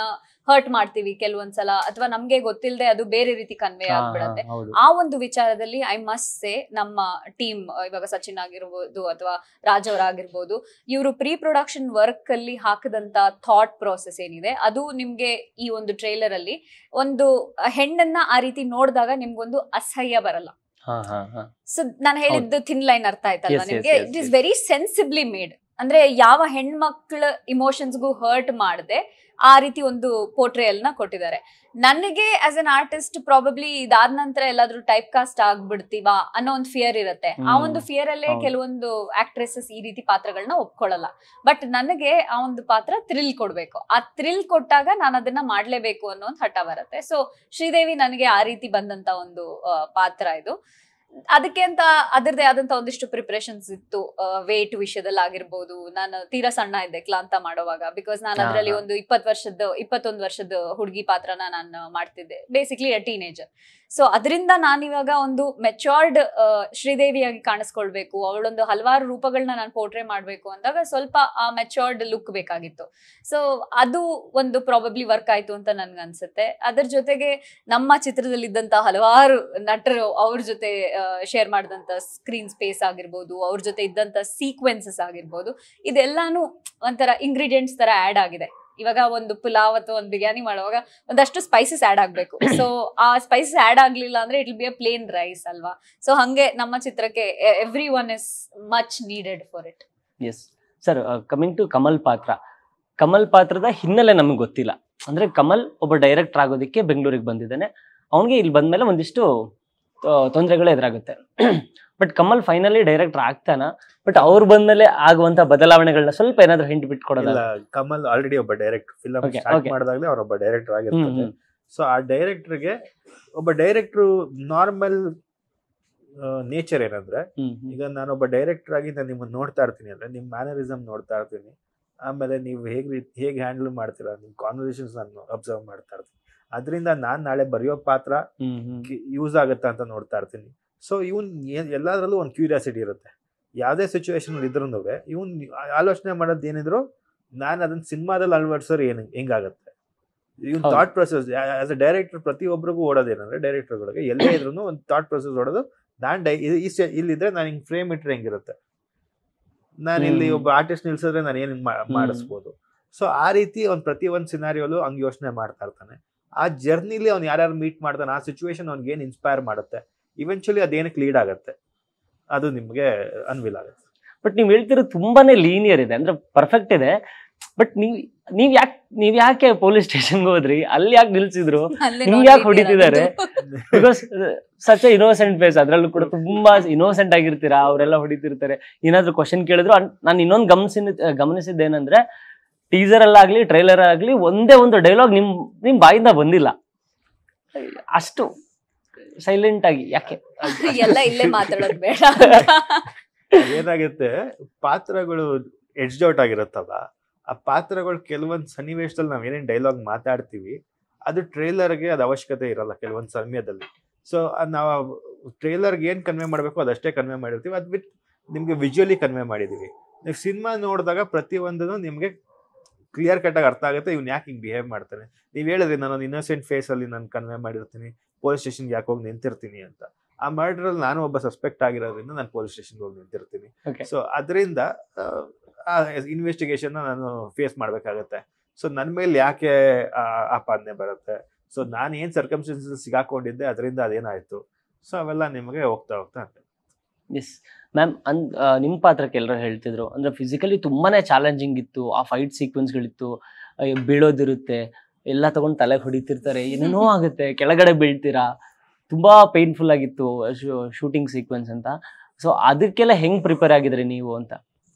ಹರ್ಟ್ ಮಾಡ್ತೀವಿ ಕೆಲವೊಂದ್ಸಲ, ಅಥವಾ ನಮ್ಗೆ ಗೊತ್ತಿಲ್ಲದೆ ಅದು ಬೇರೆ ರೀತಿ ಕನ್ವೆ ಆಗ್ಬಿಡತ್ತೆ. ಆ ಒಂದು ವಿಚಾರದಲ್ಲಿ ಐ ಮಸ್ಟ್ ಸೇ ನಮ್ಮ ಟೀಮ್, ಇವಾಗ ಸಚಿನ್ ಆಗಿರ್ಬೋದು ಅಥವಾ ರಾಜ್ ಅವರಾಗಿರ್ಬೋದು, ಇವರು ಪ್ರೀ ಪ್ರೊಡಕ್ಷನ್ ವರ್ಕ್ ಅಲ್ಲಿ ಹಾಕದಂತ ಥಾಟ್ ಪ್ರೋಸೆಸ್ ಏನಿದೆ, ಅದು ನಿಮ್ಗೆ ಈ ಒಂದು ಟ್ರೈಲರ್ ಅಲ್ಲಿ ಒಂದು ಹೆಣ್ಣನ್ನ ಆ ರೀತಿ ನೋಡಿದಾಗ ನಿಮ್ಗೊಂದು ಅಸಹ್ಯ ಬರಲ್ಲ. ಸೊ ನಾನು ಹೇಳಿದ್ದು ಥಿನ್ ಲೈನ್ ಅರ್ಥ ಆಯ್ತಲ್ವಾ ನಿಮ್ಗೆ? It is very sensibly made. ಅಂದ್ರೆ ಯಾವ ಹೆಣ್ಮಕ್ಳ ಇಮೋಷನ್ಸ್ಗೂ ಹರ್ಟ್ ಮಾಡದೆ ಆ ರೀತಿ ಒಂದು ಪೋರ್ಟ್ರೇಯಲ್ ನ ಕೊಟ್ಟಿದ್ದಾರೆ. ನನಗೆ ಆಸ್ ಅನ್ ಆರ್ಟಿಸ್ಟ್ ಪ್ರಾಬಬ್ಲಿ ಇದಾದ ನಂತರ ಎಲ್ಲಾದ್ರೂ ಟೈಪ್ ಕಾಸ್ಟ್ ಆಗ್ಬಿಡ್ತೀವಾ ಅನ್ನೋ ಒಂದು ಫಿಯರ್ ಇರುತ್ತೆ. ಆ ಒಂದು ಫಿಯರ್ ಅಲ್ಲೇ ಕೆಲವೊಂದು ಆಕ್ಟ್ರೆಸಸ್ ಈ ರೀತಿ ಪಾತ್ರಗಳನ್ನ ಒಪ್ಕೊಳ್ಳಲ್ಲ. ಬಟ್ ನನಗೆ ಆ ಒಂದು ಪಾತ್ರ ಥ್ರಿಲ್ ಕೊಡ್ಬೇಕು, ಆ ಥ್ರಿಲ್ ಕೊಟ್ಟಾಗ ನಾನು ಅದನ್ನ ಮಾಡ್ಲೇಬೇಕು ಅನ್ನೋ ಒಂದು ಹಠ ಬರುತ್ತೆ. ಸೊ ಶ್ರೀದೇವಿ ನನಗೆ ಆ ರೀತಿ ಬಂದಂತ ಒಂದು ಪಾತ್ರ ಇದು. ಅದಕ್ಕೆ ಅಂತ ಅದರದೇ ಆದಂತ ಒಂದಿಷ್ಟು ಪ್ರಿಪರೇಷನ್ಸ್ ಇತ್ತು. ವೇಟ್ ವಿಷಯದಲ್ಲಿ ಆಗಿರ್ಬೋದು, ನಾನು ತೀರಾ ಸಣ್ಣ ಇದ್ದೆ ಕ್ಲಾಂತ ಮಾಡೋವಾಗ, ಬಿಕಾಸ್ ನಾನು ಅದರಲ್ಲಿ ಒಂದು 21 ವರ್ಷದ ಹುಡುಗಿ ಪಾತ್ರನ ನಾನು ಮಾಡ್ತಿದ್ದೆ, ಬೇಸಿಕ್ಲಿ ಅ ಟೀನೇಜರ್. ಸೊ ಅದರಿಂದ ನಾನಿವಾಗ ಒಂದು ಮೆಚೂರ್ಡ್ ಶ್ರೀದೇವಿಯಾಗಿ ಕಾಣಿಸ್ಕೊಳ್ಬೇಕು, ಅವಳೊಂದು ಹಲವಾರು ರೂಪಗಳನ್ನ ನಾನು ಪೋರ್ಟ್ರೇ ಮಾಡ್ಬೇಕು ಅಂದಾಗ ಸ್ವಲ್ಪ ಆ ಮೆಚೂರ್ಡ್ ಲುಕ್ ಬೇಕಾಗಿತ್ತು. ಸೊ ಅದು ಒಂದು ಪ್ರಾಬಬ್ಲಿ ವರ್ಕ್ ಆಯ್ತು ಅಂತ ನನ್ಗೆ ಅನ್ಸುತ್ತೆ. ಅದ್ರ ಜೊತೆಗೆ ನಮ್ಮ ಚಿತ್ರದಲ್ಲಿದ್ದಂತ ಹಲವಾರು ನಟರು ಅವ್ರ ಜೊತೆ ಶೇರ್ ಮಾಡಿದಂತ ಸ್ಕ್ರೀನ್ ಸ್ಪೇಸ್ ಆಗಿರ್ಬೋದು, ಅವ್ರ ಜೊತೆ ಇದ್ದಂತ ಸೀಕ್ವೆನ್ಸಸ್ ಆಗಿರ್ಬೋದು, ಇದೆಲ್ಲಾನು ಒಂಥರ ಇಂಗ್ರೀಡಿಯೆಂಟ್ಸ್ ತರ ಆಡ್ ಆಗಿದೆ. ಇವಾಗ ಒಂದು ಪುಲಾವ್ ಅಥವಾ ಒಂದು ಬಿರಿಯಾನಿ ಮಾಡುವಾಗ ಒಂದಷ್ಟು ಸ್ಪೈಸಸ್ ಆಡ್ ಆಗ್ಬೇಕು. ಸೊ ಆ ಸ್ಪೈಸಸ್ ಆಡ್ ಆಗ್ಲಿಲ್ಲ ಅಂದ್ರೆ it will be a plain rice ಅಲ್ವಾ? ಸೊ ಹಂಗೆ ನಮ್ಮ ಚಿತ್ರಕ್ಕೆ every one is much needed for it. Yes sir, coming to Kamal ಪಾತ್ರ, ಕಮಲ್ ಪಾತ್ರದ ಹಿನ್ನೆಲೆ ನಮ್ಗೆ ಗೊತ್ತಿಲ್ಲ. ಅಂದ್ರೆ ಕಮಲ್ ಒಬ್ಬ ಡೈರೆಕ್ಟರ್ ಆಗೋದಕ್ಕೆ ಬೆಂಗಳೂರಿಗೆ ಬಂದಿದ್ದಾನೆ, ಅವನಿಗೆ ಇಲ್ಲಿ ಬಂದ್ಮೇಲೆ ಒಂದಿಷ್ಟು ತೊಂದರೆಗಳು ಎದುರಾಗುತ್ತೆ. ಬಟ್ ಕಮಲ್ ಫೈನಲಿ ಡೈರೆಕ್ಟರ್ ಆಗ್ತಾನ? ಬಟ್ ಅವ್ರು ಬಂದ್ಮೇಲೆ ಆಗುವಂತ ಬದಲಾವಣೆಗಳನ್ನ ಸ್ವಲ್ಪ ಏನಾದ್ರು ಹಿಂಟ್ ಬಿಟ್ಕೊಡೋಲ್ಲ? ಕಮಲ್ ಆಲ್ರೆಡಿ ಒಬ್ಬ ಡೈರೆಕ್ಟರ್, ಫಿಲಂ ಸ್ಟಾರ್ಟ್ ಮಾಡಿದಾಗಲೇ ಅವ್ರೊಬ್ಬ ಡೈರೆಕ್ಟರ್ ಆಗಿರ್ತಾರೆ. ಸೊ ಆ ಡೈರೆಕ್ಟರ್ಗೆ ಒಬ್ಬ ಡೈರೆಕ್ಟರ್ ನಾರ್ಮಲ್ ನೇಚರ್ ಏನಂದ್ರೆ, ಈಗ ನಾನೊಬ್ಬ ಡೈರೆಕ್ಟರ್ ಆಗಿ ನಾನು ನಿಮ್ಮನ್ನ ನೋಡ್ತಾ ಇರ್ತೀನಿ ಅಂದ್ರೆ ನಿಮ್ ಮ್ಯಾನರಿಸಮ್ ನೋಡ್ತಾ ಇರ್ತೀನಿ, ಆಮೇಲೆ ನೀವು ಹೇಗೆ ಹ್ಯಾಂಡಲ್ ಮಾಡ್ತೀರಾ, ನಿಮ್ ಕಾನ್ವರ್ಸೇಷನ್ಸ್ ನಾನು ಅಬ್ಸರ್ವ್ ಮಾಡ್ತಾ ಇರ್ತೀನಿ. ಅದರಿಂದ ನಾನ್ ನಾಳೆ ಬರೆಯೋ ಪಾತ್ರ ಯೂಸ್ ಆಗುತ್ತಾ ಅಂತ ನೋಡ್ತಾ ಇರ್ತೀನಿ. ಸೊ ಇವನ್ ಎಲ್ಲಾದ್ರಲ್ಲೂ ಒಂದು ಕ್ಯೂರಿಯಾಸಿಟಿ ಇರುತ್ತೆ. ಯಾವುದೇ ಸಿಚುವೇಶನ್ ಇದ್ರೂ ಇವನ್ ಆಲೋಚನೆ ಮಾಡೋದು ಏನಿದ್ರು ನಾನು ಅದನ್ನ ಸಿನಿಮಾದಲ್ಲಿ ಅಳವಡಿಸೋರು ಹೆಂಗಾಗತ್ತೆ, even thought process as a director ಪ್ರತಿಯೊಬ್ಬರಿಗೂ ಓಡೋದೇನಂದ್ರೆ, ಡೈರೆಕ್ಟರ್ಗಳಿಗೆ ಎಲ್ಲೇ ಇದ್ರು ಒಂದು ಥಾಟ್ ಪ್ರೊಸೆಸ್ ಓಡೋದು. ನಾನು ಇಲ್ಲಿದ್ರೆ ನಾನು ಹಿಂಗ್ ಫ್ರೇಮ್ ಇಟ್ರೆ ಹೆಂಗಿರುತ್ತೆ, ನಾನು ಇಲ್ಲಿ ಒಬ್ಬ ಆರ್ಟಿಸ್ಟ್ ನಿಲ್ಸಿದ್ರೆ ನಾನು ಏನ್ ಮಾಡಿಸ್ಬೋದು. ಸೊ ಆ ರೀತಿ ಅವ್ನು ಪ್ರತಿ ಒಂದು ಸಿನಾರಿಯೋಲು ಹಂಗೆ ಯೋಚನೆ ಮಾಡ್ತಾ ಇರ್ತಾನೆ. ಆ ಜರ್ನಿಲಿ ಅವ್ನು ಯಾರ್ಯಾರು ಮೀಟ್ ಮಾಡ್ತಾನೆ, ಆ ಸಿಚುವೇಶನ್ ಅವ್ನಿಗೆ ಏನ್ ಇನ್ಸ್ಪೈರ್ ಮಾಡುತ್ತೆ, ಇವೆಂಚುಲಿ ಅದೇನಕ್ಕೆ ಲೀಡ್ ಆಗುತ್ತೆ, ಅದು ನಿಮ್ಗೆ ಅನ್ವಿಲ್ ಆಗುತ್ತೆ. ಬಟ್ ನೀವು ಹೇಳ್ತಿರೋದು ತುಂಬಾನೇ ಲೀನಿಯರ್ ಇದೆ, ಅಂದ್ರೆ ಪರ್ಫೆಕ್ಟ್ ಇದೆ. ಬಟ್ ನೀವ್ ಯಾಕೆ ಪೊಲೀಸ್ ಸ್ಟೇಷನ್ಗೆ ಹೋದ್ರಿ, ಅಲ್ಲಿ ಯಾಕೆ ನಿಲ್ಸಿದ್ರು, ಅಲ್ಲೇ ನಿಮ್ಗೆ ಯಾಕೆ ನೋಡ್ಬಿಟ್ಟಿರ ಹೊಡಿತಿದ್ದಾರೆ? ಅನ್ನೋದು. ಬಿಕಾಸ್ ಸಚ್ ಇನ್ನೋಸೆಂಟ್ ಫೇಸ್, ಅದ್ರಲ್ಲೂ ಕೂಡ ತುಂಬಾ ಇನ್ನೋಸೆಂಟ್ ಆಗಿರ್ತೀರಾ, ಅವರೆಲ್ಲ ಹೊಡಿತಿರ್ತಾರೆ. ಏನಾದ್ರು ಕ್ವಶನ್ ಕೇಳಿದ್ರು ನಾನು ಇನ್ನೊಂದು ಗಮನಿಸಿದ್ದೇನಂದ್ರೆ ಟೀಸರ್ ಅಲ್ಲಾಗ್ಲಿ ಟ್ರೈಲರ್ ಆಗ್ಲಿ ಒಂದೇ ಒಂದು ಡೈಲಾಗ್ ನಿಮ್ ಬಾಯಿಂದ ಬಂದಿಲ್ಲ, ಅಷ್ಟು ಸೈಲೆಂಟ್ ಆಗಿ. ಯಾಕೆ? ಎಲ್ಲ ಇಲ್ಲೇ ಮಾತಾಡೋದು ಬೇಡ. ಏನಾಗುತ್ತೆ, ಪಾತ್ರಗಳು ಎಡ್ಜ್ ಔಟ್ ಆಗಿರುತ್ತಲ್ಲ, ಆ ಪಾತ್ರಗಳು ಕೆಲವೊಂದು ಸನ್ನಿವೇಶದಲ್ಲಿ ನಾವ್ ಏನೇನ್ ಡೈಲಾಗ್ ಮಾತಾಡ್ತೀವಿ ಅದು ಟ್ರೇಲರ್ಗೆ ಅದು ಅವಶ್ಯಕತೆ ಇರಲ್ಲ ಕೆಲವೊಂದು ಸಮಯದಲ್ಲಿ. ಸೊ ನಾವು ಟ್ರೇಲರ್ಗೆ ಏನ್ ಕನ್ವೆ ಮಾಡ್ಬೇಕು ಅದಷ್ಟೇ ಕನ್ವೆ ಮಾಡಿರ್ತೀವಿ, ಅದ್ ಬಿಟ್ಟು ನಿಮ್ಗೆ ವಿಜುವಲಿ ಕನ್ವೆ ಮಾಡಿದೀವಿ. ನೀವು ಸಿನಿಮಾ ನೋಡಿದಾಗ ಪ್ರತಿಯೊಂದನ್ನು ನಿಮ್ಗೆ ಕ್ಲಿಯರ್ ಕಟ್ ಆಗಿ ಅರ್ಥ ಆಗುತ್ತೆ, ಇವ್ನು ಯಾಕೆ ಹಿಂಗೆ ಬಿಹೇವ್ ಮಾಡ್ತಾನೆ. ನೀವು ಹೇಳಿದ್ರಿ ನಾನು ಇನ್ನೋಸೆಂಟ್ ಫೇಸ್ ಅಲ್ಲಿ ನಾನು ಕನ್ವೆ ಮಾಡಿರ್ತೀನಿ, ಪೊಲೀಸ್ ಸ್ಟೇಷನ್ಗೆ ಯಾಕೆ ಹೋಗಿ ನಿಂತಿರ್ತೀನಿ ಅಂತ. ಆ ಮರ್ಡರ್ ಅಲ್ಲಿ ನಾನು ಒಬ್ಬ ಸಸ್ಪೆಕ್ಟ್ ಆಗಿರೋದ್ರಿಂದ ನಾನು ಪೊಲೀಸ್ ಸ್ಟೇಷನ್ಗೆ ಹೋಗಿ ನಿಂತಿರ್ತೀನಿ. ಸೊ ಅದರಿಂದ ಆ ಇನ್ವೆಸ್ಟಿಗೇಷನ್ ನಾನು ಫೇಸ್ ಮಾಡ್ಬೇಕಾಗತ್ತೆ. ಸೊ ನನ್ನ ಮೇಲೆ ಯಾಕೆ ಆಪಾದನೆ ಬರುತ್ತೆ, ಸೊ ನಾನು ಏನ್ ಸರ್ಕಮ್ಸ್ಟೆನ್ಸಸ್ ಸಿಗಾಕೊಂಡಿದ್ದೆ ಅದರಿಂದ ಅದೇನಾಯ್ತು, ಸೊ ಅವೆಲ್ಲ ನಿಮಗೆ ಹೋಗ್ತಾ ಅಂತ. ಎಸ್ ಮ್ಯಾಮ್, ನಿಮ್ಮ ಪಾತ್ರಕ್ಕೆ ಎಲ್ಲರೂ ಹೇಳ್ತಿದ್ರು ಅಂದ್ರೆ ಫಿಸಿಕಲಿ ತುಂಬಾನೇ ಚಾಲೆಂಜಿಂಗ್ ಇತ್ತು, ಆ ಫೈಟ್ ಸೀಕ್ವೆನ್ಸ್ಗಳಿತ್ತು, ಬೀಳೋದಿರುತ್ತೆ, ಎಲ್ಲ ತಗೊಂಡು ತಲೆಗೆ ಹೊಡಿತಿರ್ತಾರೆ, ಏನೇನೋ ಆಗುತ್ತೆ, ಕೆಳಗಡೆ ಬೀಳ್ತೀರಾ, ತುಂಬಾ ಪೇನ್ಫುಲ್ ಆಗಿತ್ತು ಶೂಟಿಂಗ್ ಸೀಕ್ವೆನ್ಸ್ ಅಂತ. ಸೊ ಅದಕ್ಕೆಲ್ಲ ಹೆಂಗ್ ಪ್ರಿಪೇರ್ ಆಗಿದ್ರಿ ನೀವು ಅಂತ?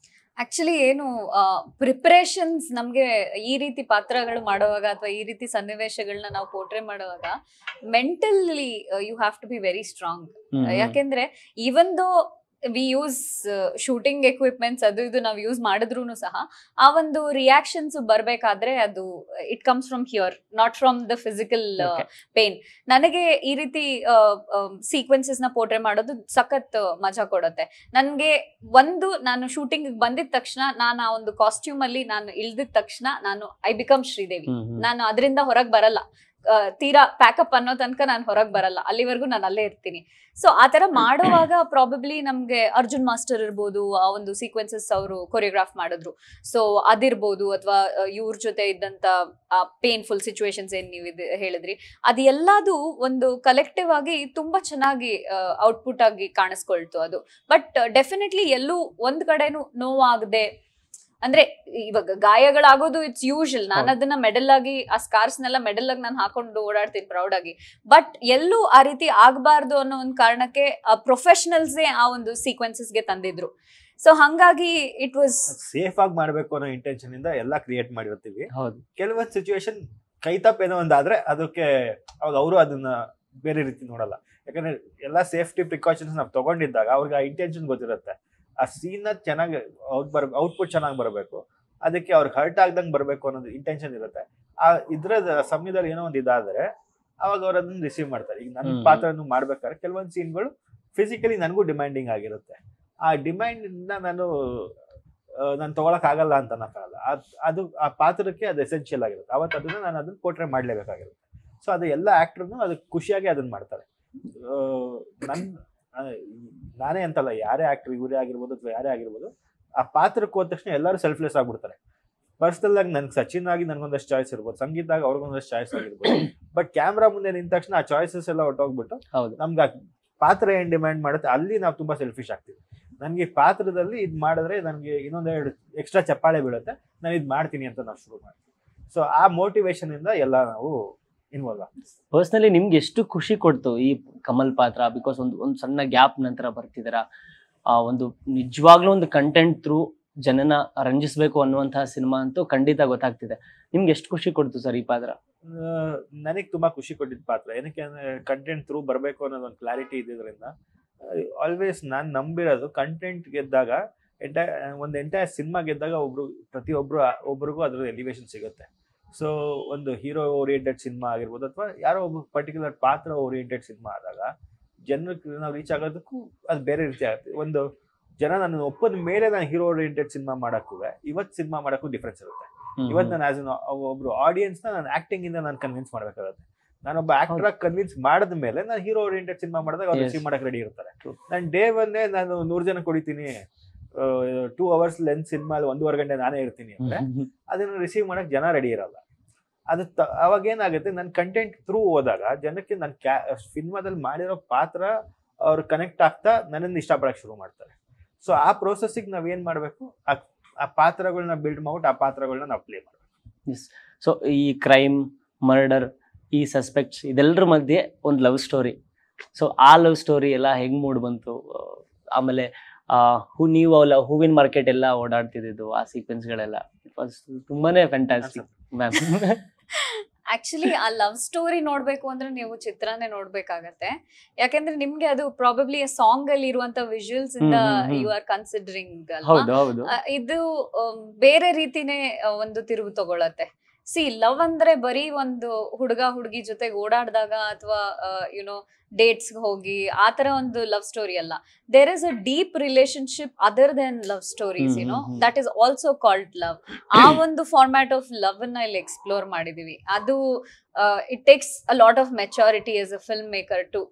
ಆಕ್ಚುಲಿ ಏನು ಪ್ರಿಪರೇಷನ್ಸ್ ನಮ್ಗೆ ಈ ರೀತಿ ಪಾತ್ರಗಳು ಮಾಡುವಾಗ ಅಥವಾ ಈ ರೀತಿ ಸನ್ನಿವೇಶಗಳನ್ನ ನಾವು ಪೋರ್ಟ್ರೇ ಮಾಡುವಾಗ mentally you have to be very strong. ಯಾಕೆಂದ್ರೆ even though we use shooting equipments ಅದು ಇದು ನಾವು ಯೂಸ್ ಮಾಡಿದ್ರು ಸಹ ಆ ಒಂದು ರಿಯಾಕ್ಷನ್ಸ್ ಬರ್ಬೇಕಾದ್ರೆ ಅದು it comes from here, not from the physical pain. ನನಗೆ ಈ ರೀತಿ ಸೀಕ್ವೆನ್ಸಸ್ ನ ಪೋರ್ಟ್ರೇ ಮಾಡೋದು ಸಖತ್ ಮಜಾ ಕೊಡುತ್ತೆ. ನನ್ಗೆ ನಾನು ಶೂಟಿಂಗ್ ಬಂದಿದ ತಕ್ಷಣ ನಾನು ಆ ಒಂದು ಕಾಸ್ಟ್ಯೂಮ್ ಅಲ್ಲಿ ನಾನು ಇಳ್ದಿದ ತಕ್ಷಣ ಐ ಬಿಕಮ್ ಶ್ರೀದೇವಿ. ನಾನು ಅದರಿಂದ ಹೊರಗೆ ಬರಲ್ಲ, ತೀರಾ ಪ್ಯಾಕಪ್ ಅನ್ನೋ ತನಕ ನಾನು ಹೊರಗೆ ಬರಲ್ಲ, ಅಲ್ಲಿವರೆಗೂ ನಾನು ಅಲ್ಲೇ ಇರ್ತೀನಿ. ಸೊ ಆ ತರ ಮಾಡುವಾಗ ಪ್ರಾಬಬ್ಲಿ ನಮ್ಗೆ ಅರ್ಜುನ್ ಮಾಸ್ಟರ್ ಇರ್ಬೋದು, ಆ ಒಂದು ಸೀಕ್ವೆನ್ಸಸ್ ಅವರು ಕೊರಿಯೋಗ್ರಾಫ್ ಮಾಡಿದ್ರು, ಸೊ ಅದಿರ್ಬೋದು, ಅಥವಾ ಇವ್ರ ಜೊತೆ ಇದ್ದಂತ ಪೇನ್ಫುಲ್ ಸಿಚುವೇಶನ್ಸ್ ಏನ್ ನೀವು ಹೇಳಿದ್ರಿ, ಅದೆಲ್ಲದು ಒಂದು ಕಲೆಕ್ಟಿವ್ ಆಗಿ ತುಂಬಾ ಚೆನ್ನಾಗಿ ಔಟ್ಪುಟ್ ಆಗಿ ಕಾಣಿಸ್ಕೊಳ್ತು ಅದು. ಬಟ್ ಡೆಫಿನೆಟ್ಲಿ ಎಲ್ಲೂ ಒಂದ್ ಕಡೆನೂ ನೋವಾಗದೆ, ಅಂದ್ರೆ ಇವಾಗ ಗಾಯಗಳಾಗೋದು ಇಟ್ಸ್ ಯೂಶಲ್. ನಾನು ಅದನ್ನ ಮೆಡಲ್ ಆಗಿ ಆ ಸ್ಕಾರ್ಸ್ನೆಲ್ಲ ಮೆಡಲ್ ಆಗಿ ನಾನು ಹಾಕೊಂಡು ಓಡಾಡ್ತೀನಿ ಪ್ರೌಡ್ ಆಗಿ. ಬಟ್ ಎಲ್ಲೂ ಆ ರೀತಿ ಆಗ್ಬಾರ್ದು ಅನ್ನೋ ಒಂದು ಕಾರಣಕ್ಕೆ ಪ್ರೊಫೆಷನಲ್ಸೇ ಆ ಒಂದು ಸೀಕ್ವೆನ್ಸಸ್ಗೆ ತಂದಿದ್ರು. ಸೊ ಹಂಗಾಗಿ ಇಟ್ ವಾಸ್ ಸೇಫ್ ಆಗಿ ಮಾಡ್ಬೇಕು ಅನ್ನೋ ಇಂಟೆನ್ಷನ್ ಇಂದ ಎಲ್ಲ ಕ್ರಿಯೇಟ್ ಮಾಡಿರ್ತೀವಿ. ಕೆಲವೊಂದು ಸಿಚುವೇಶನ್ ಕೈತಪ್ಪ ಏನೋ ಒಂದಾದ್ರೆ ಅದಕ್ಕೆ ಅವಾಗ ಅವರು ಅದನ್ನ ಬೇರೆ ರೀತಿ ನೋಡಲ್ಲ. ಯಾಕಂದ್ರೆ ಎಲ್ಲಾ ಸೇಫ್ಟಿ ಪ್ರಿಕಾಷನ್ಸ್ ನಾವು ತಗೊಂಡಿದ್ದಾಗ ಅವ್ರಿಗೆ ಆ ಇಂಟೆನ್ಷನ್ ಗೊತ್ತಿರುತ್ತೆ, ಆ ಸೀನ್ ಚೆನ್ನಾಗಿ ಔಟ್ಪುಟ್ ಚೆನ್ನಾಗಿ ಬರಬೇಕು, ಅದಕ್ಕೆ ಅವ್ರಿಗೆ ಹರ್ಟ್ ಆಗ್ದಂಗೆ ಬರಬೇಕು ಅನ್ನೋದು ಇಂಟೆನ್ಷನ್ ಇರುತ್ತೆ. ಆ ಇದ್ರದ ಸಮಯದಲ್ಲಿ ಏನೋ ಒಂದು ಇದಾದ್ರೆ ಅವಾಗ ಅವ್ರು ಅದನ್ನ ರಿಸೀವ್ ಮಾಡ್ತಾರೆ. ಈಗ ನನ್ನ ಪಾತ್ರನು ಮಾಡ್ಬೇಕಾದ್ರೆ ಕೆಲವೊಂದು ಸೀನ್ಗಳು ಫಿಸಿಕಲಿ ನನಗೂ ಡಿಮ್ಯಾಂಡಿಂಗ್ ಆಗಿರುತ್ತೆ. ಆ ಡಿಮ್ಯಾಂಡ್ ಇಂದ ನಾನು ತಗೊಳಕ್ ಆಗಲ್ಲ ಅಂತ ಅನ್ನಕ್ಕಾಗಲ್ಲ. ಅದು ಆ ಪಾತ್ರಕ್ಕೆ ಅದು ಎಸೆನ್ಷಿಯಲ್ ಆಗಿರುತ್ತೆ. ಅವತ್ತು ಅದನ್ನ ನಾನು ಅದನ್ನ ಪೋರ್ಟ್ರೇ ಮಾಡ್ಲೇಬೇಕಾಗಿರುತ್ತೆ. ಸೊ ಅದು ಎಲ್ಲ ಆಕ್ಟರ್ನು ಅದಕ್ಕೆ ಖುಷಿಯಾಗಿ ಅದನ್ನ ಮಾಡ್ತಾರೆ. ನಾನೇ ಅಂತಲ್ಲ, ಯಾರೇ ಆಕ್ಟರ್, ಇವರೇ ಆಗಿರ್ಬೋದು ಅಥವಾ ಯಾರೇ ಆಗಿರ್ಬೋದು, ಆ ಪಾತ್ರಕ್ಕೆ ಹೋದ ತಕ್ಷಣ ಎಲ್ಲರೂ ಸೆಲ್ಫ್ಲೆಸ್ ಆಗ್ಬಿಡ್ತಾರೆ. ಪರ್ಸನಲ್ ಆಗಿ ನನ್ಗೆ ಸಚಿನ್ ಆಗಿ ನನ್ಗೊಂದಷ್ಟು ಚಾಯ್ಸ್ ಇರ್ಬೋದು, ಸಂಗೀತ ಆಗಿ ಅವ್ರಿಗೊಂದಷ್ಟು ಚಾಯ್ಸ್ ಆಗಿರ್ಬೋದು. ಬಟ್ ಕ್ಯಾಮ್ರಾ ಮುಂದೆ ನಿಂತ ತಕ್ಷಣ ಆ ಚಾಯ್ಸಸ್ ಎಲ್ಲ ಹೊಟ್ಟೋಗ್ಬಿಟ್ಟು ನಮ್ಗೆ ಆ ಪಾತ್ರ ಏನ್ ಡಿಮ್ಯಾಂಡ್ ಮಾಡುತ್ತೆ ಅಲ್ಲಿ ನಾವು ತುಂಬಾ ಸೆಲ್ಫಿಶ್ ಆಗ್ತೀವಿ. ನನ್ಗೆ ಪಾತ್ರದಲ್ಲಿ ಇದ್ ಮಾಡಿದ್ರೆ ನನ್ಗೆ ಇನ್ನೊಂದೆರಡು ಎಕ್ಸ್ಟ್ರಾ ಚಪ್ಪಾಳೆ ಬೀಳುತ್ತೆ, ನಾನು ಇದ್ ಮಾಡ್ತೀನಿ ಅಂತ ನಾವು ಶುರು ಮಾಡ್ತೀವಿ. ಸೊ ಆ ಮೋಟಿವೇಶನ್ ಇಂದ ಎಲ್ಲ ನಾವು ಇನ್ವಾಲ್ವ್ ಆಗ್ತೀವಿ. ಪರ್ಸನಲಿ ನಿಮ್ಗೆ ಎಷ್ಟು ಖುಷಿ ಕೊಡ್ತು ಈ ಕಮಲ್ ಪಾತ್ರ? ಬಿಕಾಸ್ ಒಂದು ಸಣ್ಣ ಗ್ಯಾಪ್ ನಂತರ ಬರ್ತಿದಾರ, ಒಂದು ನಿಜವಾಗ್ಲೂ ಒಂದು ಕಂಟೆಂಟ್ ಥ್ರೂ ಜನನ ರಂಜಿಸ್ಬೇಕು ಅನ್ನುವಂತಹ ಸಿನಿಮಾ ಅಂತೂ ಖಂಡಿತ ಗೊತ್ತಾಗ್ತಿದೆ. ನಿಮ್ಗೆ ಎಷ್ಟು ಖುಷಿ ಕೊಡ್ತು ಸರ್ ಈ ಪಾತ್ರ? ನನಗೆ ತುಂಬಾ ಖುಷಿ ಕೊಟ್ಟಿದ್ದ ಪಾತ್ರ. ಏನಕ್ಕೆ ಅಂದ್ರೆ ಕಂಟೆಂಟ್ ಥ್ರೂ ಬರಬೇಕು ಅನ್ನೋದು ಒಂದು ಕ್ಲಾರಿಟಿ ಇದ್ದಿದ್ರಿಂದ ಆಲ್ವೇಸ್ ನಾನು ನಂಬಿರೋದು ಕಂಟೆಂಟ್ ಗೆದ್ದಾಗ ಒಂದು ಎಂಟೈರ್ ಸಿನಿಮಾ ಗೆದ್ದಾಗ ಒಬ್ರಿಗೂ ಅದ್ರ ಎಲಿವೇಶನ್ ಸಿಗುತ್ತೆ. ಸೊ ಒಂದು ಹೀರೋ ಓರಿಯೆಂಟೆಡ್ ಸಿನಿಮಾ ಆಗಿರ್ಬೋದು ಅಥವಾ ಯಾರೋ ಒಬ್ಬ ಪರ್ಟಿಕ್ಯುಲರ್ ಪಾತ್ರ ಓರಿಯೆಂಟೆಡ್ ಸಿನಿಮಾ ಆದಾಗ ಜನಕ್ಕೆ ನಾವು ರೀಚ್ ಆಗೋದಕ್ಕೂ ಅದು ಬೇರೆ ರೀತಿ ಆಗುತ್ತೆ. ಒಂದು ಜನ ನನ್ನ ಒಪ್ಪದ ಮೇಲೆ ನಾನು ಹೀರೋ ಓರಿಯೆಂಟೆಡ್ ಸಿನಿಮಾ ಮಾಡಕ್ಕೂ ಇವತ್ತು ಸಿನಿಮಾ ಮಾಡೋಕ್ಕೂ ಡಿಫ್ರೆನ್ಸ್ ಇರುತ್ತೆ. ಇವತ್ತು ನಾನು ಆಸ್ ಒಬ್ರು ಆಡಿಯನ್ಸ್ನ ನಾನು ಆಕ್ಟಿಂಗ್ ಇಂದ ನಾನು ಕನ್ವಿನ್ಸ್ ಮಾಡ್ಬೇಕಾಗುತ್ತೆ. ನಾನೊಬ್ಬ ಆಕ್ಟರ್ ಆಗಿ ಕನ್ವಿನ್ಸ್ ಮಾಡಿದ ಮೇಲೆ ನಾನು ಹೀರೋ ಓರಿಯೆಂಟೆಡ್ ಸಿನಿಮಾ ಮಾಡಿದಾಗ ಅವ್ರು ರಿಸೀವ್ ಮಾಡಕ್ಕೆ ರೆಡಿ ಇರ್ತಾರೆ. ನಾನು ಡೇ ಒನ್ನೇ ನಾನು 100 ಜನ ಕೊಡಿತೀನಿ, 2 hours ಲೆಂತ್ ಸಿನಿಮಾ 1.5 ಗಂಟೆ ನಾನೇ ಇರ್ತೀನಿ ಅಂದ್ರೆ ಅದನ್ನ ರಿಸೀವ್ ಮಾಡಕ್ ಜನ ರೆಡಿ ಇರಲ್ಲ. ಅದು ಅವಾಗ ಏನಾಗುತ್ತೆ, ನನ್ನ ಕಂಟೆಂಟ್ ಥ್ರೂ ಹೋದಾಗ ಜನಕ್ಕೆ ನನ್ನ ಸಿನಿಮಾದಲ್ಲಿ ಮಾಡಿರೋ ಪಾತ್ರ ಅವ್ರು ಕನೆಕ್ಟ್ ಆಗ್ತಾ ನನ್ನನ್ನು ಇಷ್ಟಪಡಕ್ಕೆ ಶುರು ಮಾಡ್ತಾರೆ. ಸೊ ಆ ಪ್ರೋಸೆಸ್ಸಿಗೆ ನಾವೇನ್ ಮಾಡ್ಬೇಕು, ಆ ಆ ಪಾತ್ರಗಳನ್ನ ಬಿಲ್ಡ್ ಮಾಡ್ಬಿಟ್ಟು ಆ ಪಾತ್ರಗಳನ್ನ ನಾವು ಪ್ಲೇ ಮಾಡ್ಬೇಕು. ಸೊ ಈ ಕ್ರೈಮ್, ಮರ್ಡರ್, ಈ ಸಸ್ಪೆಕ್ಟ್ಸ್ ಇದೆಲ್ಲರ ಮಧ್ಯೆ ಒಂದು ಲವ್ ಸ್ಟೋರಿ. ಸೊ ಆ ಲವ್ ಸ್ಟೋರಿ ಎಲ್ಲ ಹೆಂಗ್ ಮೂಡ್ ಬಂತು? ಆಮೇಲೆ ನೀವು ಅಲ್ಲ ಹೂವಿನ ಮಾರ್ಕೆಟ್ ಎಲ್ಲ ಓಡಾಡ್ತಿದ್ದು ಆ ಸೀಕ್ವೆನ್ಸ್ಗಳೆಲ್ಲ ತುಂಬಾನೇ ಫ್ಯಾಂಟಾಸ್ಟಿಕ್ ಮ್ಯಾಮ್. ಆಕ್ಚುಲಿ ಆ ಲವ್ ಸ್ಟೋರಿ ನೋಡ್ಬೇಕು ಅಂದ್ರೆ ನೀವು ಚಿತ್ರನೇ ನೋಡ್ಬೇಕಾಗತ್ತೆ. ಯಾಕಂದ್ರೆ ನಿಮ್ಗೆ ಅದು ಪ್ರಾಬಬ್ಲಿ ಸಾಂಗ್ ಅಲ್ಲಿ ಇರುವಂತ ವಿಜುವಲ್ಸ್ ಇಂದ ಯು ಆರ್ ಕನ್ಸಿಡರಿಂಗ್ ಅಲ್ವಾ, ಇದು ಬೇರೆ ರೀತಿನೇ ಒಂದು ತಿರುವು ತಗೊಳತ್ತೆ. ಸಿ ಲವ್ ಅಂದ್ರೆ ಬರೀ ಒಂದು ಹುಡುಗ ಹುಡುಗಿ ಜೊತೆಗೆ ಓಡಾಡಿದಾಗ ಅಥವಾ ಯುನೋ ಡೇಟ್ಸ್ ಹೋಗಿ ಆತರ ಒಂದು ಲವ್ ಸ್ಟೋರಿ ಅಲ್ಲ. There is a deep relationship other than love stories, you know that is also called love. ಆ ಒಂದು ಫಾರ್ಮ್ಯಾಟ್ ಆಫ್ ಲವ್ ನ ಇಲ್ಲಿ ಎಕ್ಸ್ಪ್ಲೋರ್ ಮಾಡಿದೀವಿ. ಅದು it takes a lot of maturity as a filmmaker to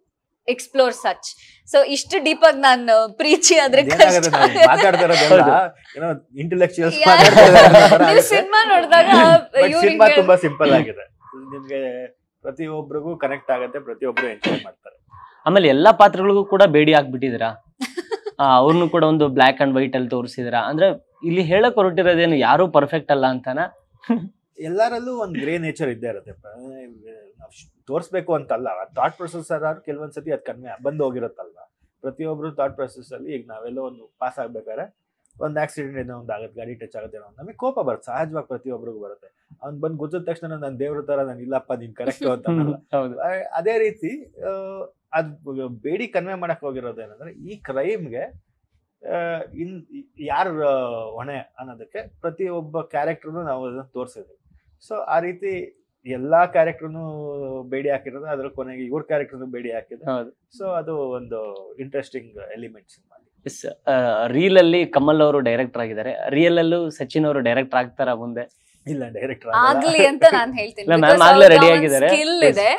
explore such. So ಇಷ್ಟು ಡೀಪ್ ಆಗಿ ನಾನು ಪ್ರೀಚಿ ಆದ್ರೆ ಸಿನಿಮಾ ನೋಡಿದಾಗ ಸಿನಿಮಾ ತುಂಬಾ ಸಿಂಪಲ್ ಆಗಿದೆ, ನಿಮ್ಗೆ ಪ್ರತಿಯೊಬ್ಬರಿಗೂ ಕನೆಕ್ಟ್ ಆಗುತ್ತೆ, ಪ್ರತಿಯೊಬ್ರು ಎಂಜಾಯ್ ಮಾಡ್ತಾರೆ. ಆಮೇಲೆ ಎಲ್ಲಾ ಪಾತ್ರಗಳಿಗೂ ಕೂಡ ಬೇಡಿ ಹಾಕ್ಬಿಟ್ಟಿದ್ದೀರಾ, ಅವ್ರನ್ನು ಕೂಡ ಒಂದು ಬ್ಲಾಕ್ ಅಂಡ್ ವೈಟ್ ಅಲ್ಲಿ ತೋರಿಸಿದಿರಾ. ಅಂದ್ರೆ ಇಲ್ಲಿ ಹೇಳಕ್ ಹೊರಟಿರೋದೇನು ಯಾರು ಪರ್ಫೆಕ್ಟ್ ಅಲ್ಲ ಅಂತಾನ? ಎಲ್ಲರಲ್ಲೂ ಒಂದ್ ಗ್ರೇ ನೇಚರ್ ಇದ್ದೇ ಇರುತ್ತೆ. ತೋರ್ಸ್ಬೇಕು ಅಂತಲ್ಲ, ಥಾಟ್ ಪ್ರೊಸೆಸ್ ಕೆಲವೊಂದ್ಸತಿ ಅದ್ ಕಡಿಮೆ ಬಂದು ಹೋಗಿರುತ್ತಲ್ವಾ. ಪ್ರತಿಯೊಬ್ರು ಥಾಟ್ ಪ್ರೊಸೆಸ್ ಅಲ್ಲಿ ಈಗ ನಾವೆಲ್ಲ ಒಂದು ಪಾಸ್ ಆಗ್ಬೇಕಾದ್ರೆ ಒಂದ್ ಆಕ್ಸಿಡೆಂಟ್ ಏನೋ ಒಂದ್ ಆಗುತ್ತೆ, ಗಾಡಿ ಟಚ್ ಆಗುತ್ತೆ ಅನ್ನೋ ನಮಗೆ ಕೋಪ ಬರುತ್ತೆ, ಸಹಜವಾಗಿ ಪ್ರತಿಯೊಬ್ಬರಿಗೂ ಬರುತ್ತೆ. ಅವ್ನ್ ಬಂದ್ ಗೊತ್ತಿದ ತಕ್ಷಣ ನಾನು ದೇವ್ರ ತರ ನಾನು ಇಲ್ಲಪ್ಪ ನೀನ್ ಕರೆಕ್ಟ್ ಅಂತ. ಅದೇ ರೀತಿ ಅದ್ ಬೇಡಿ ಕನ್ವೆ ಮಾಡಕ್ ಹೋಗಿರೋದೇನಂದ್ರೆ ಈ ಕ್ರೈಮ್ಗೆ ಯಾರು ಹೊಣೆ ಅನ್ನೋದಕ್ಕೆ ಪ್ರತಿಯೊಬ್ಬ ಕ್ಯಾರೆಕ್ಟರ್ನು ನಾವು ಅದನ್ನ ತೋರ್ಸಿದ್ವಿ. ಸೊ ಆ ರೀತಿ ಎಲ್ಲಾ ಕ್ಯಾರೆಕ್ಟರ್ನು ಬೇಡಿ ಹಾಕಿರೋದು, ಅದ್ರ ಕೊನೆಗೆ ಇವ್ರ ಕ್ಯಾರೆಕ್ಟರ್ನು ಬೇಡಿ ಹಾಕಿದ್ರು. ಸೊ ಅದು ಒಂದು ಇಂಟ್ರೆಸ್ಟಿಂಗ್ ಎಲಿಮೆಂಟ್ಸ್. ರೀಲ್ ಅಲ್ಲಿ ಕಮಲ್ ಅವರು ಡೈರೆಕ್ಟರ್ ಆಗಿದ್ದಾರೆ, ರಿಯಲ್ ಅಲ್ಲೂ ಸಚಿನ್ ಅವರು ಡೈರೆಕ್ಟರ್ ಆಗ್ತಾರ ಮುಂದೆ? ಇಲ್ಲ, ಡೈರೆಕ್ಟರ್ ಆಗ್ಲಿ ಅಂತ ನಾನು ಹೇಳ್ತೀನಿ. ರೆಡಿ ಆಗಿದ್ದಾರೆ, ಸ್ಕಿಲ್ ಇದೆ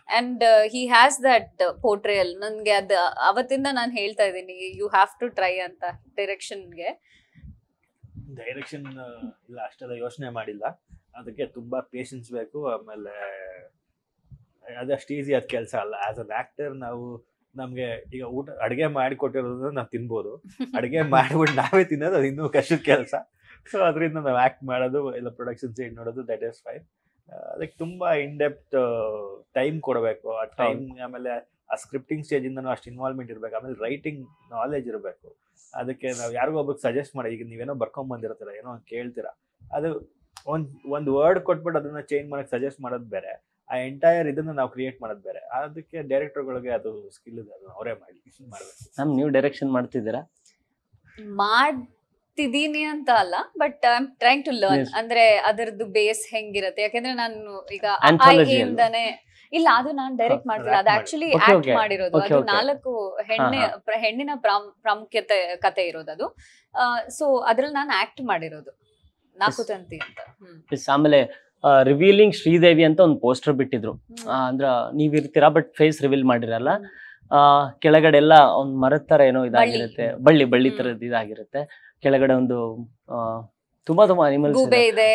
ಅಂಡ್ ಹಿ ಹ್ಯಾಸ್ ದಟ್ ಪೋರ್ಟ್ರೇಯಲ್. ನನ್ಗೆ ಅದು ಅವತ್ತಿಂದ ನಾನು ಹೇಳ್ತಾ ಇದ್ದೀನಿ, ಯು ಹ್ಯಾವ್ ಟು ಟ್ರೈ ಅಂತ. ಡೈರೆಕ್ಷನ್ ಇಲ್ಲ ಅಷ್ಟೆಲ್ಲ ಯೋಚನೆ ಮಾಡಿಲ್ಲ, ಅದಕ್ಕೆ ತುಂಬಾ ಪೇಷನ್ಸ್ ಬೇಕು. ಆಮೇಲೆ ಅದಷ್ಟು ಈಸಿ ಅದ್ ಕೆಲಸ ಅಲ್ಲ. ಆಸ್ ಅನ್ ಆಕ್ಟರ್ ನಾವು ನಮ್ಗೆ ಈಗ ಊಟ ಅಡುಗೆ ಮಾಡಿ ಕೊಟ್ಟಿರೋದನ್ನ ನಾವು ತಿನ್ಬೋದು, ಅಡುಗೆ ಮಾಡ್ಬಿಟ್ಟು ನಾವೇ ತಿನ್ನೋದು ಅದು ಇನ್ನೂ ಕಷ್ಟದ ಕೆಲಸ. ಸೊ ಅದರಿಂದ ನಾವು ಆಕ್ಟ್ ಮಾಡೋದು ಇಲ್ಲ ಪ್ರೊಡಕ್ಷನ್ ಸೈಡ್ ನೋಡೋದು, ದಟ್ ಈಸ್ ಫೈನ್. ಅದಕ್ಕೆ ತುಂಬಾ ಇನ್ ಡೆಪ್ತ್ ಟೈಮ್ ಕೊಡಬೇಕು. ಆ ಟೈಮ್ ಆಮೇಲೆ ಆ ಸ್ಕ್ರಿಪ್ಟಿಂಗ್ ಸ್ಟೇಜ್ ಇಂದ ಅಷ್ಟು ಇನ್ವಾಲ್ವ್ಮೆಂಟ್ ಇರ್ಬೇಕು. ಆಮೇಲೆ ರೈಟಿಂಗ್ ನಾಲೆಜ್ ಇರಬೇಕು. ಅದಕ್ಕೆ ನಾವು ಯಾರಿಗೋ ಒಬ್ಬರಿಗೆ ಸಜೆಸ್ಟ್ ಮಾಡಿ, ಈಗ ನೀವೇನೋ ಬರ್ಕೊಂಡ್ ಬಂದಿರ್ತೀರ, ಏನೋ ಕೇಳ್ತೀರಾ, ಅದು ಒಂದ್ ವರ್ಡ್ ಕೊಟ್ಬಿಟ್ಟು ಅದನ್ನ ಚೇಂಜ್ ಮಾಡಕ್ ಸಜೆಸ್ಟ್ ಮಾಡೋದು ಬೇರೆ, ಆ ಎಂಟೈರ್ ಇದನ್ನ ನಾವು ಕ್ರಿಯೇಟ್ ಮಾಡೋದು ಬೇರೆ. ಅದಕ್ಕೆ ಡೈರೆಕ್ಟರ್ಗಳಿಗೆ ಅದು ಸ್ಕಿಲ್ ಇದೆ, ಅದನ್ನ ಅವರೇ ಮಾಡ್ಬೇಕು. ನೀವು ಡೈರೆಕ್ಷನ್ ಮಾಡ್ತಿದ್ದೀರಾ? ಮಾಡ್ತಿದೀನಿ ಅಂತ ಅಲ್ಲ, but I am trying to learn. ಅಂದ್ರೆ ಅದರದ್ದು ಬೇಸ್ ಹೆಂಗಿರತ್ತೆ, ಯಾಕಂದ್ರೆ ನಾನು ಈಗ ಇಂದಾನೆ ಇಲ್ಲ, ಅದು ನಾನು ಡೈರೆಕ್ಟ್ ಮಾಡ್ತಿಲ್ಲ, ಅದು ಆಕ್ಚುಲಿ ಆಕ್ಟ್ ಮಾಡಿರೋದು. ಅದು 4 ಹೆಣ್ಣಿನ ಪ್ರಾಮುಖ್ಯತೆ ಕತೆ ಇರೋದು ಅದು. ಸೊ ಅದ್ರಲ್ಲಿ ನಾನು ಆಕ್ಟ್ ಮಾಡಿರೋದು 4 ತಂತಿ ಅಂತ. ಆಮೇಲೆ ರಿವೀಲಿಂಗ್ ಶ್ರೀದೇವಿ ಅಂತ ಒಂದು ಪೋಸ್ಟರ್ ಬಿಟ್ಟಿದ್ರು. ಅಂದ್ರ ನೀವ್ ಇರ್ತೀರಾ ಬಟ್ ಫೇಸ್ ರಿವೀಲ್ ಮಾಡಿರಲ್ಲ. ಕೆಳಗಡೆ ಎಲ್ಲ ಒಂದ್ ಮರದ ತರ ಏನೋ ಇದಾಗಿರುತ್ತೆ, ಬಳ್ಳಿ ತರದ್ ಇದಾಗಿರುತ್ತೆ. ಕೆಳಗಡೆ ಒಂದು ತುಂಬಾ ಅನಿಮಲ್ಸ್ ಇದೆ,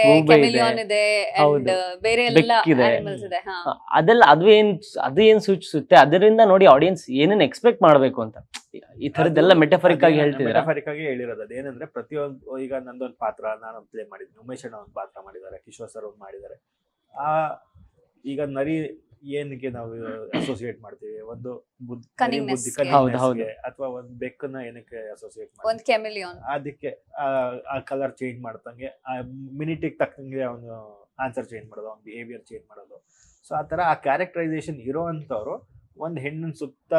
ಅದೆಲ್ಲ ಅದು ಏನ್ ಸೂಚಿಸುತ್ತೆ? ಅದರಿಂದ ನೋಡಿ ಆಡಿಯನ್ಸ್ ಏನೇನ್ ಎಕ್ಸ್ಪೆಕ್ಟ್ ಮಾಡ್ಬೇಕು ಅಂತ ಈ ತರದ್ದೆಲ್ಲ ಮೆಟಫರಿಕ್ ಆಗಿ ಹೇಳ್ತಿದ್ದಾರೆ. ಮೆಟಫರಿಕ್ ಆಗಿ ಹೇಳಿರೋದು ಅದೇನಂದ್ರೆ ಪ್ರತಿಯೊಂದು, ಈಗ ನಂದೊಂದು ಪಾತ್ರ ನಾನು ಪ್ಲೇ ಮಾಡಿದ್ದೀನಿ, ಉಮೇಶ್ ಅಣ್ಣ ಒಂದು ಪಾತ್ರ ಮಾಡಿದ್ದಾರೆ, ಕಿಶೋರ್ ಸರ್ ಒಂದು ಮಾಡಿದ್ದಾರೆ. ಈಗ ನರಿ ಏನಕ್ಕೆ ನಾವು ಅಸೋಸಿಯೇಟ್ ಮಾಡ್ತೀವಿ? ಒಂದು ಬುದ್ಧಿ ಅಥವಾ ಒಂದು ಬೆಕ್ಕನ್ನ ಏನಕ್ಕೆ ಅಸೋಸಿಯೇಟ್ ಮಾಡ್ತೀವಿ? ಅದಕ್ಕೆ ಆ ಕಲರ್ ಚೇಂಜ್ ಮಾಡ್ತಂಗೆ, ಆ ಮಿನಿಟಿಗೆ ತಕ್ಕಂಗೆ ಅವನು ಆನ್ಸರ್ ಚೇಂಜ್ ಮಾಡೋದು, ಅವ್ನ ಬಿಹೇವಿಯರ್ ಚೇಂಜ್ ಮಾಡೋದು. ಸೊ ಆ ತರ ಆ ಕ್ಯಾರೆಕ್ಟರೈಸೇಷನ್ ಇರೋ ಅಂತವ್ರು ಒಂದ್ ಹೆಣ್ಣನ್ ಸುತ್ತ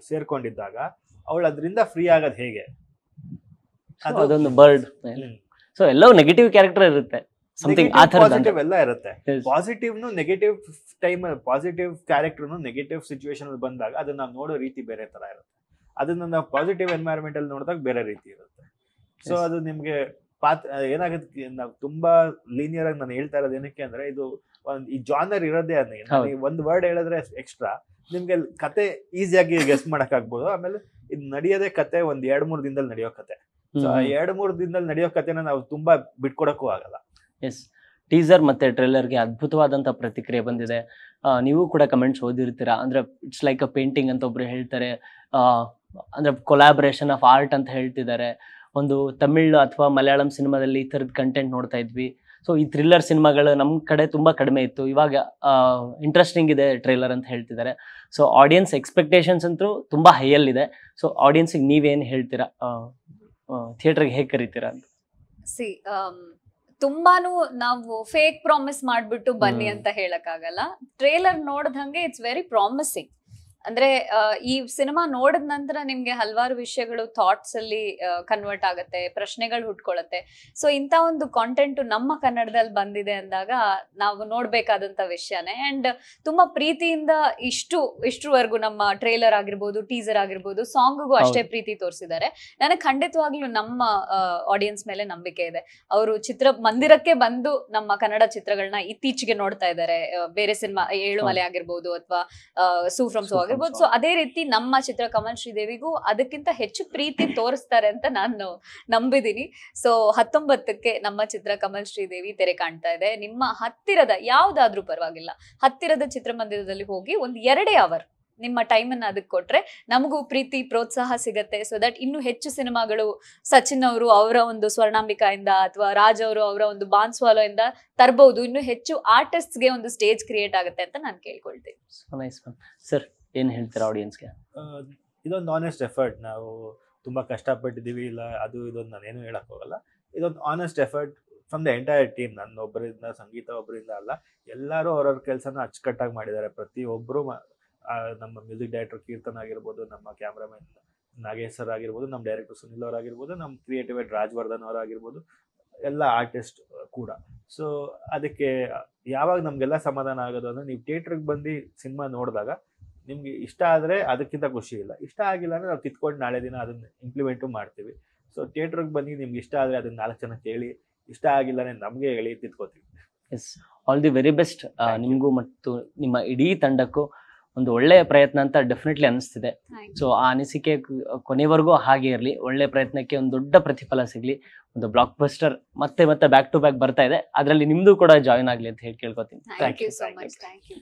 ಸೇರ್ಕೊಂಡಿದ್ದಾಗ ಅವಳು ಅದರಿಂದ ಫ್ರೀ ಆಗೋದು ಹೇಗೆ? ಅದೊಂದು ಬರ್ಡ್. ಸೊ ಎಲ್ಲವೂ ನೆಗೆಟಿವ್ ಕ್ಯಾರೆಕ್ಟರ್ ಇರುತ್ತೆ, ಪಾಸಿಟಿವ್ ಎಲ್ಲ ಇರುತ್ತೆ. Positive negative time, positive character negative situation ಬಂದಾಗ ಅದನ್ನ ನಾವು ನೋಡೋ ರೀತಿ ಬೇರೆ ತರ ಇರುತ್ತೆ. ಅದನ್ನ ನಾವು ಪಾಸಿಟಿವ್ ಎನ್ವೈರನ್ಮೆಂಟ್ ಅಲ್ಲಿ ನೋಡಿದಾಗ ಬೇರೆ ರೀತಿ ಇರುತ್ತೆ. ಸೊ ಅದು ನಿಮ್ಗೆ ಏನಾಗುತ್ತೆ, ನಾವು ತುಂಬಾ ಲೀನಿಯರ್ ಆಗಿ ನಾನು ಹೇಳ್ತಾ ಇರೋದು ಏನಕ್ಕೆ ಅಂದ್ರೆ, ಇದು ಈ ಜಾನರ್ ಇರೋದೇ ಅದನ್ನ ಒಂದ್ ವರ್ಡ್ ಹೇಳಿದ್ರೆ ಎಕ್ಸ್ಟ್ರಾ ನಿಮ್ಗೆ ಕತೆ ಈಸಿಯಾಗಿ ಗೆಸ್ ಮಾಡಕ್ ಆಗ್ಬೋದು. ಆಮೇಲೆ ಇದು ನಡೆಯೋದೇ ಕತೆ ಒಂದ್ 2-3 ದಿನದಲ್ಲಿ ನಡೆಯೋ ಕತೆ. ಸೊ 2-3 ದಿನದಲ್ಲಿ ನಡೆಯೋ ಕತೆನ ನಾವು ತುಂಬಾ ಬಿಟ್ಕೊಡಕ್ಕೂ ಆಗಲ್ಲ. ಎಸ್, ಟೀಸರ್ ಮತ್ತೆ ಟ್ರೇಲರ್ಗೆ ಅದ್ಭುತವಾದಂತ ಪ್ರತಿಕ್ರಿಯೆ ಬಂದಿದೆ. ನೀವು ಕೂಡ ಕಮೆಂಟ್ಸ್ ಓದಿರ್ತೀರಾ. ಅಂದ್ರೆ ಇಟ್ಸ್ ಲೈಕ್ ಅ ಪೇಂಟಿಂಗ್ ಅಂತ ಒಬ್ರು ಹೇಳ್ತಾರೆ, ಅಂದ್ರೆ ಕೊಲಾಬರೇಷನ್ ಆಫ್ ಆರ್ಟ್ ಅಂತ ಹೇಳ್ತಿದ್ದಾರೆ. ಒಂದು ತಮಿಳ್ ಅಥವಾ ಮಲಯಾಳಂ ಸಿನಿಮಾದಲ್ಲಿ ಈ ಥರದ ಕಂಟೆಂಟ್ ನೋಡ್ತಾ ಇದ್ವಿ. ಸೊ ಈ ಥ್ರಿಲ್ಲರ್ ಸಿನಿಮಾಗಳು ನಮ್ಮ ಕಡೆ ತುಂಬ ಕಡಿಮೆ ಇತ್ತು. ಇವಾಗ ಇಂಟ್ರೆಸ್ಟಿಂಗ್ ಇದೆ ಟ್ರೈಲರ್ ಅಂತ ಹೇಳ್ತಿದ್ದಾರೆ. ಸೊ ಆಡಿಯನ್ಸ್ ಎಕ್ಸ್ಪೆಕ್ಟೇಷನ್ಸ್ ಅಂತೂ ತುಂಬ ಹೈಯಲ್ಲಿದೆ. ಸೊ ಆಡಿಯನ್ಸಿಗೆ ನೀವೇನು ಹೇಳ್ತೀರಾ, ಥಿಯೇಟರ್ಗೆ ಹೇಗೆ ಕರಿತೀರಾ ಅಂತ? ಸಿ ತುಂಬಾನು ನಾವು ಫೇಕ್ ಪ್ರಾಮಿಸ್ ಮಾಡ್ಬಿಟ್ಟು ಬನ್ನಿ ಅಂತ ಹೇಳಕ್ಕಾಗಲ್ಲ. ಟ್ರೇಲರ್ ನೋಡ್ದಂಗೆ ಇಟ್ಸ್ ವೆರಿ ಪ್ರಾಮಿಸಿಂಗ್. ಅಂದ್ರೆ ಈ ಸಿನಿಮಾ ನೋಡಿದ ನಂತರ ನಿಮ್ಗೆ ಹಲವಾರು ವಿಷಯಗಳು ಥಾಟ್ಸ್ ಅಲ್ಲಿ ಕನ್ವರ್ಟ್ ಆಗತ್ತೆ, ಪ್ರಶ್ನೆಗಳು ಹುಟ್ಕೊಳತ್ತೆ. ಸೊ ಇಂತ ಒಂದು ಕಾಂಟೆಂಟ್ ನಮ್ಮ ಕನ್ನಡದಲ್ಲಿ ಬಂದಿದೆ ಅಂದಾಗ ನಾವು ನೋಡ್ಬೇಕಾದಂತ ವಿಷಯನೇ. ಅಂಡ್ ತುಂಬಾ ಪ್ರೀತಿಯಿಂದ ಇಷ್ಟರವರೆಗೂ ನಮ್ಮ ಟ್ರೇಲರ್ ಆಗಿರ್ಬೋದು, ಟೀಸರ್ ಆಗಿರ್ಬೋದು, ಸಾಂಗ್ಗೂ ಅಷ್ಟೇ ಪ್ರೀತಿ ತೋರಿಸಿದ್ದಾರೆ. ನನಗೆ ಖಂಡಿತವಾಗ್ಲೂ ನಮ್ಮ ಆಡಿಯನ್ಸ್ ಮೇಲೆ ನಂಬಿಕೆ ಇದೆ. ಅವರು ಮಂದಿರಕ್ಕೆ ಬಂದು ನಮ್ಮ ಕನ್ನಡ ಚಿತ್ರಗಳನ್ನ ಇತ್ತೀಚೆಗೆ ನೋಡ್ತಾ ಇದ್ದಾರೆ. ಬೇರೆ ಸಿನಿಮಾ ಏಳುಮಲೆ ಆಗಿರ್ಬೋದು ಅಥವಾ ಸೂ ಫ್ರಮ್ ಸೋ ಆಗಿರ್ಬೋದು. ಸೊ ಅದೇ ರೀತಿ ನಮ್ಮ ಚಿತ್ರ ಕಮಲ್ ಶ್ರೀದೇವಿಗೂ ಅದಕ್ಕಿಂತ ಹೆಚ್ಚು ಪ್ರೀತಿ ತೋರಿಸ್ತಾರೆ ಅಂತ ನಾನು ನಂಬಿದೀನಿ. ಸೊ 19ಕ್ಕೆ ನಮ್ಮ ಚಿತ್ರ ಕಮಲ್ ಶ್ರೀದೇವಿ ತೆರೆ ಕಾಣ್ತಾ ಇದೆ. ನಿಮ್ಮ ಹತ್ತಿರದ ಯಾವ್ದಾದ್ರೂ ಪರವಾಗಿಲ್ಲ, ಹತ್ತಿರದ ಚಿತ್ರಮಂದಿರದಲ್ಲಿ ಹೋಗಿ ಒಂದು 2 ಅವರ್ ನಿಮ್ಮ ಟೈಮ್ ಅನ್ನ ಅದಕ್ಕೆ ಕೊಟ್ರೆ ನಮಗೂ ಪ್ರೀತಿ ಪ್ರೋತ್ಸಾಹ ಸಿಗತ್ತೆ. ಸೊ ದಟ್ ಇನ್ನು ಹೆಚ್ಚು ಸಿನಿಮಾಗಳು ಸಚಿನ್ ಅವರು ಅವರ ಒಂದು ಸ್ವರ್ಣಾಂಬಿಕಾಯಿಂದ ಅಥವಾ ರಾಜ್ ಅವರು ಅವರ ಒಂದು ಬಾನ್ಸ್ವಾಲೋ ಇಂದ ತರಬಹುದು. ಇನ್ನು ಹೆಚ್ಚು ಆರ್ಟಿಸ್ಟ್ಗೆ ಒಂದು ಸ್ಟೇಜ್ ಕ್ರಿಯೇಟ್ ಆಗುತ್ತೆ ಅಂತ ನಾನು ಕೇಳ್ಕೊಳ್ತೀನಿ. ಸರ್ ಏನ್ ಹೇಳ್ತೀರಾ ಆಡಿಯನ್ಸ್ಗೆ? ಇದೊಂದು ಆನೆಸ್ಟ್ ಎಫರ್ಟ್. ನಾವು ತುಂಬಾ ಕಷ್ಟಪಟ್ಟಿದ್ದೀವಿ, ಇಲ್ಲ ಅದು ಇದೊಂದು ನಾನೇನು ಹೇಳಕ್ ಹೋಗಲ್ಲ. ಇದೊಂದು honest effort from the entire team. ನನ್ನ ಒಬ್ಬರಿಂದ, ಸಂಗೀತ ಒಬ್ಬರಿಂದ ಅಲ್ಲ, ಎಲ್ಲರೂ ಅವ್ರವ್ರ ಕೆಲಸನ ಅಚ್ಚುಕಟ್ಟಾಗಿ ಮಾಡಿದ್ದಾರೆ. ಪ್ರತಿಯೊಬ್ಬರು ನಮ್ಮ ಮ್ಯೂಸಿಕ್ ಡೈರೆಕ್ಟರ್ ಕೀರ್ತನ್ ಆಗಿರ್ಬೋದು, ನಮ್ಮ ಕ್ಯಾಮ್ರಾಮನ್ ನಾಗೇಶ್ ಸರ್ ಆಗಿರ್ಬೋದು, ನಮ್ಮ ಡೈರೆಕ್ಟರ್ ಸುನಿಲ್ ಅವ್ರು ಆಗಿರ್ಬೋದು, ನಮ್ಮ ಕ್ರಿಯೇಟಿವ್ ಹೆಡ್ ರಾಜವರ್ಧನ್ ಅವ್ರು ಆಗಿರ್ಬೋದು, ಎಲ್ಲ ಆರ್ಟಿಸ್ಟ್ ಕೂಡ. ಸೊ ಅದಕ್ಕೆ ಯಾವಾಗ ನಮಗೆಲ್ಲ ಸಮಾಧಾನ ಆಗೋದು ಅಂದರೆ, ನೀವು ಥಿಯೇಟ್ರಿಗೆ ಬಂದು ಸಿನಿಮಾ ನೋಡಿದಾಗ ನಿಮ್ಗೆ ಇಷ್ಟ ಆದರೆ ಅದಕ್ಕಿಂತ ಖುಷಿ ಇಲ್ಲ. ಇಷ್ಟ ಆಗಿಲ್ಲ ಅಂದರೆ ನಾವು ಕಿತ್ಕೊಂಡು ನಾಳೆ ದಿನ ಅದನ್ನು ಇಂಪ್ಲಿಮೆಂಟು ಮಾಡ್ತೀವಿ. ಸೊ ಥಿಯೇಟ್ರಿಗೆ ಬಂದು ನಿಮ್ಗೆ ಇಷ್ಟ ಆದರೆ ಅದನ್ನ 4 ಜನಕ್ಕೆ ಹೇಳಿ, ಇಷ್ಟ ಆಗಿಲ್ಲ ಅಂದರೆ ನಮಗೆ ಹೇಳಿ, ತಿತ್ಕೋತೀವಿ. Yes, all the very best ನಿಮಗೂ ಮತ್ತು ನಿಮ್ಮ ಇಡೀ ತಂಡಕ್ಕೂ. ಒಂದು ಒಳ್ಳೆಯ ಪ್ರಯತ್ನ ಅಂತ ಡೆಫಿನೆಟ್ಲಿ ಅನಿಸ್ತಿದೆ. ಸೊ ಆ ಅನಿಸಿಕೆ ಕೊನೆವರೆಗೂ ಹಾಗೆ ಇರಲಿ. ಒಳ್ಳೆ ಪ್ರಯತ್ನಕ್ಕೆ ಒಂದು ದೊಡ್ಡ ಪ್ರತಿಫಲ ಸಿಗಲಿ. ಒಂದು ಬ್ಲಾಕ್ ಬಸ್ಟರ್ ಮತ್ತೆ ಬ್ಯಾಕ್ ಟು ಬ್ಯಾಕ್ ಬರ್ತಾ ಇದೆ, ಅದರಲ್ಲಿ ನಿಮ್ದು ಕೂಡ ಜಾಯಿನ್ ಆಗಲಿ ಅಂತ ಹೇಳಿ ಕೇಳ್ಕೊತೀನಿ. Thank you so much. Thank you.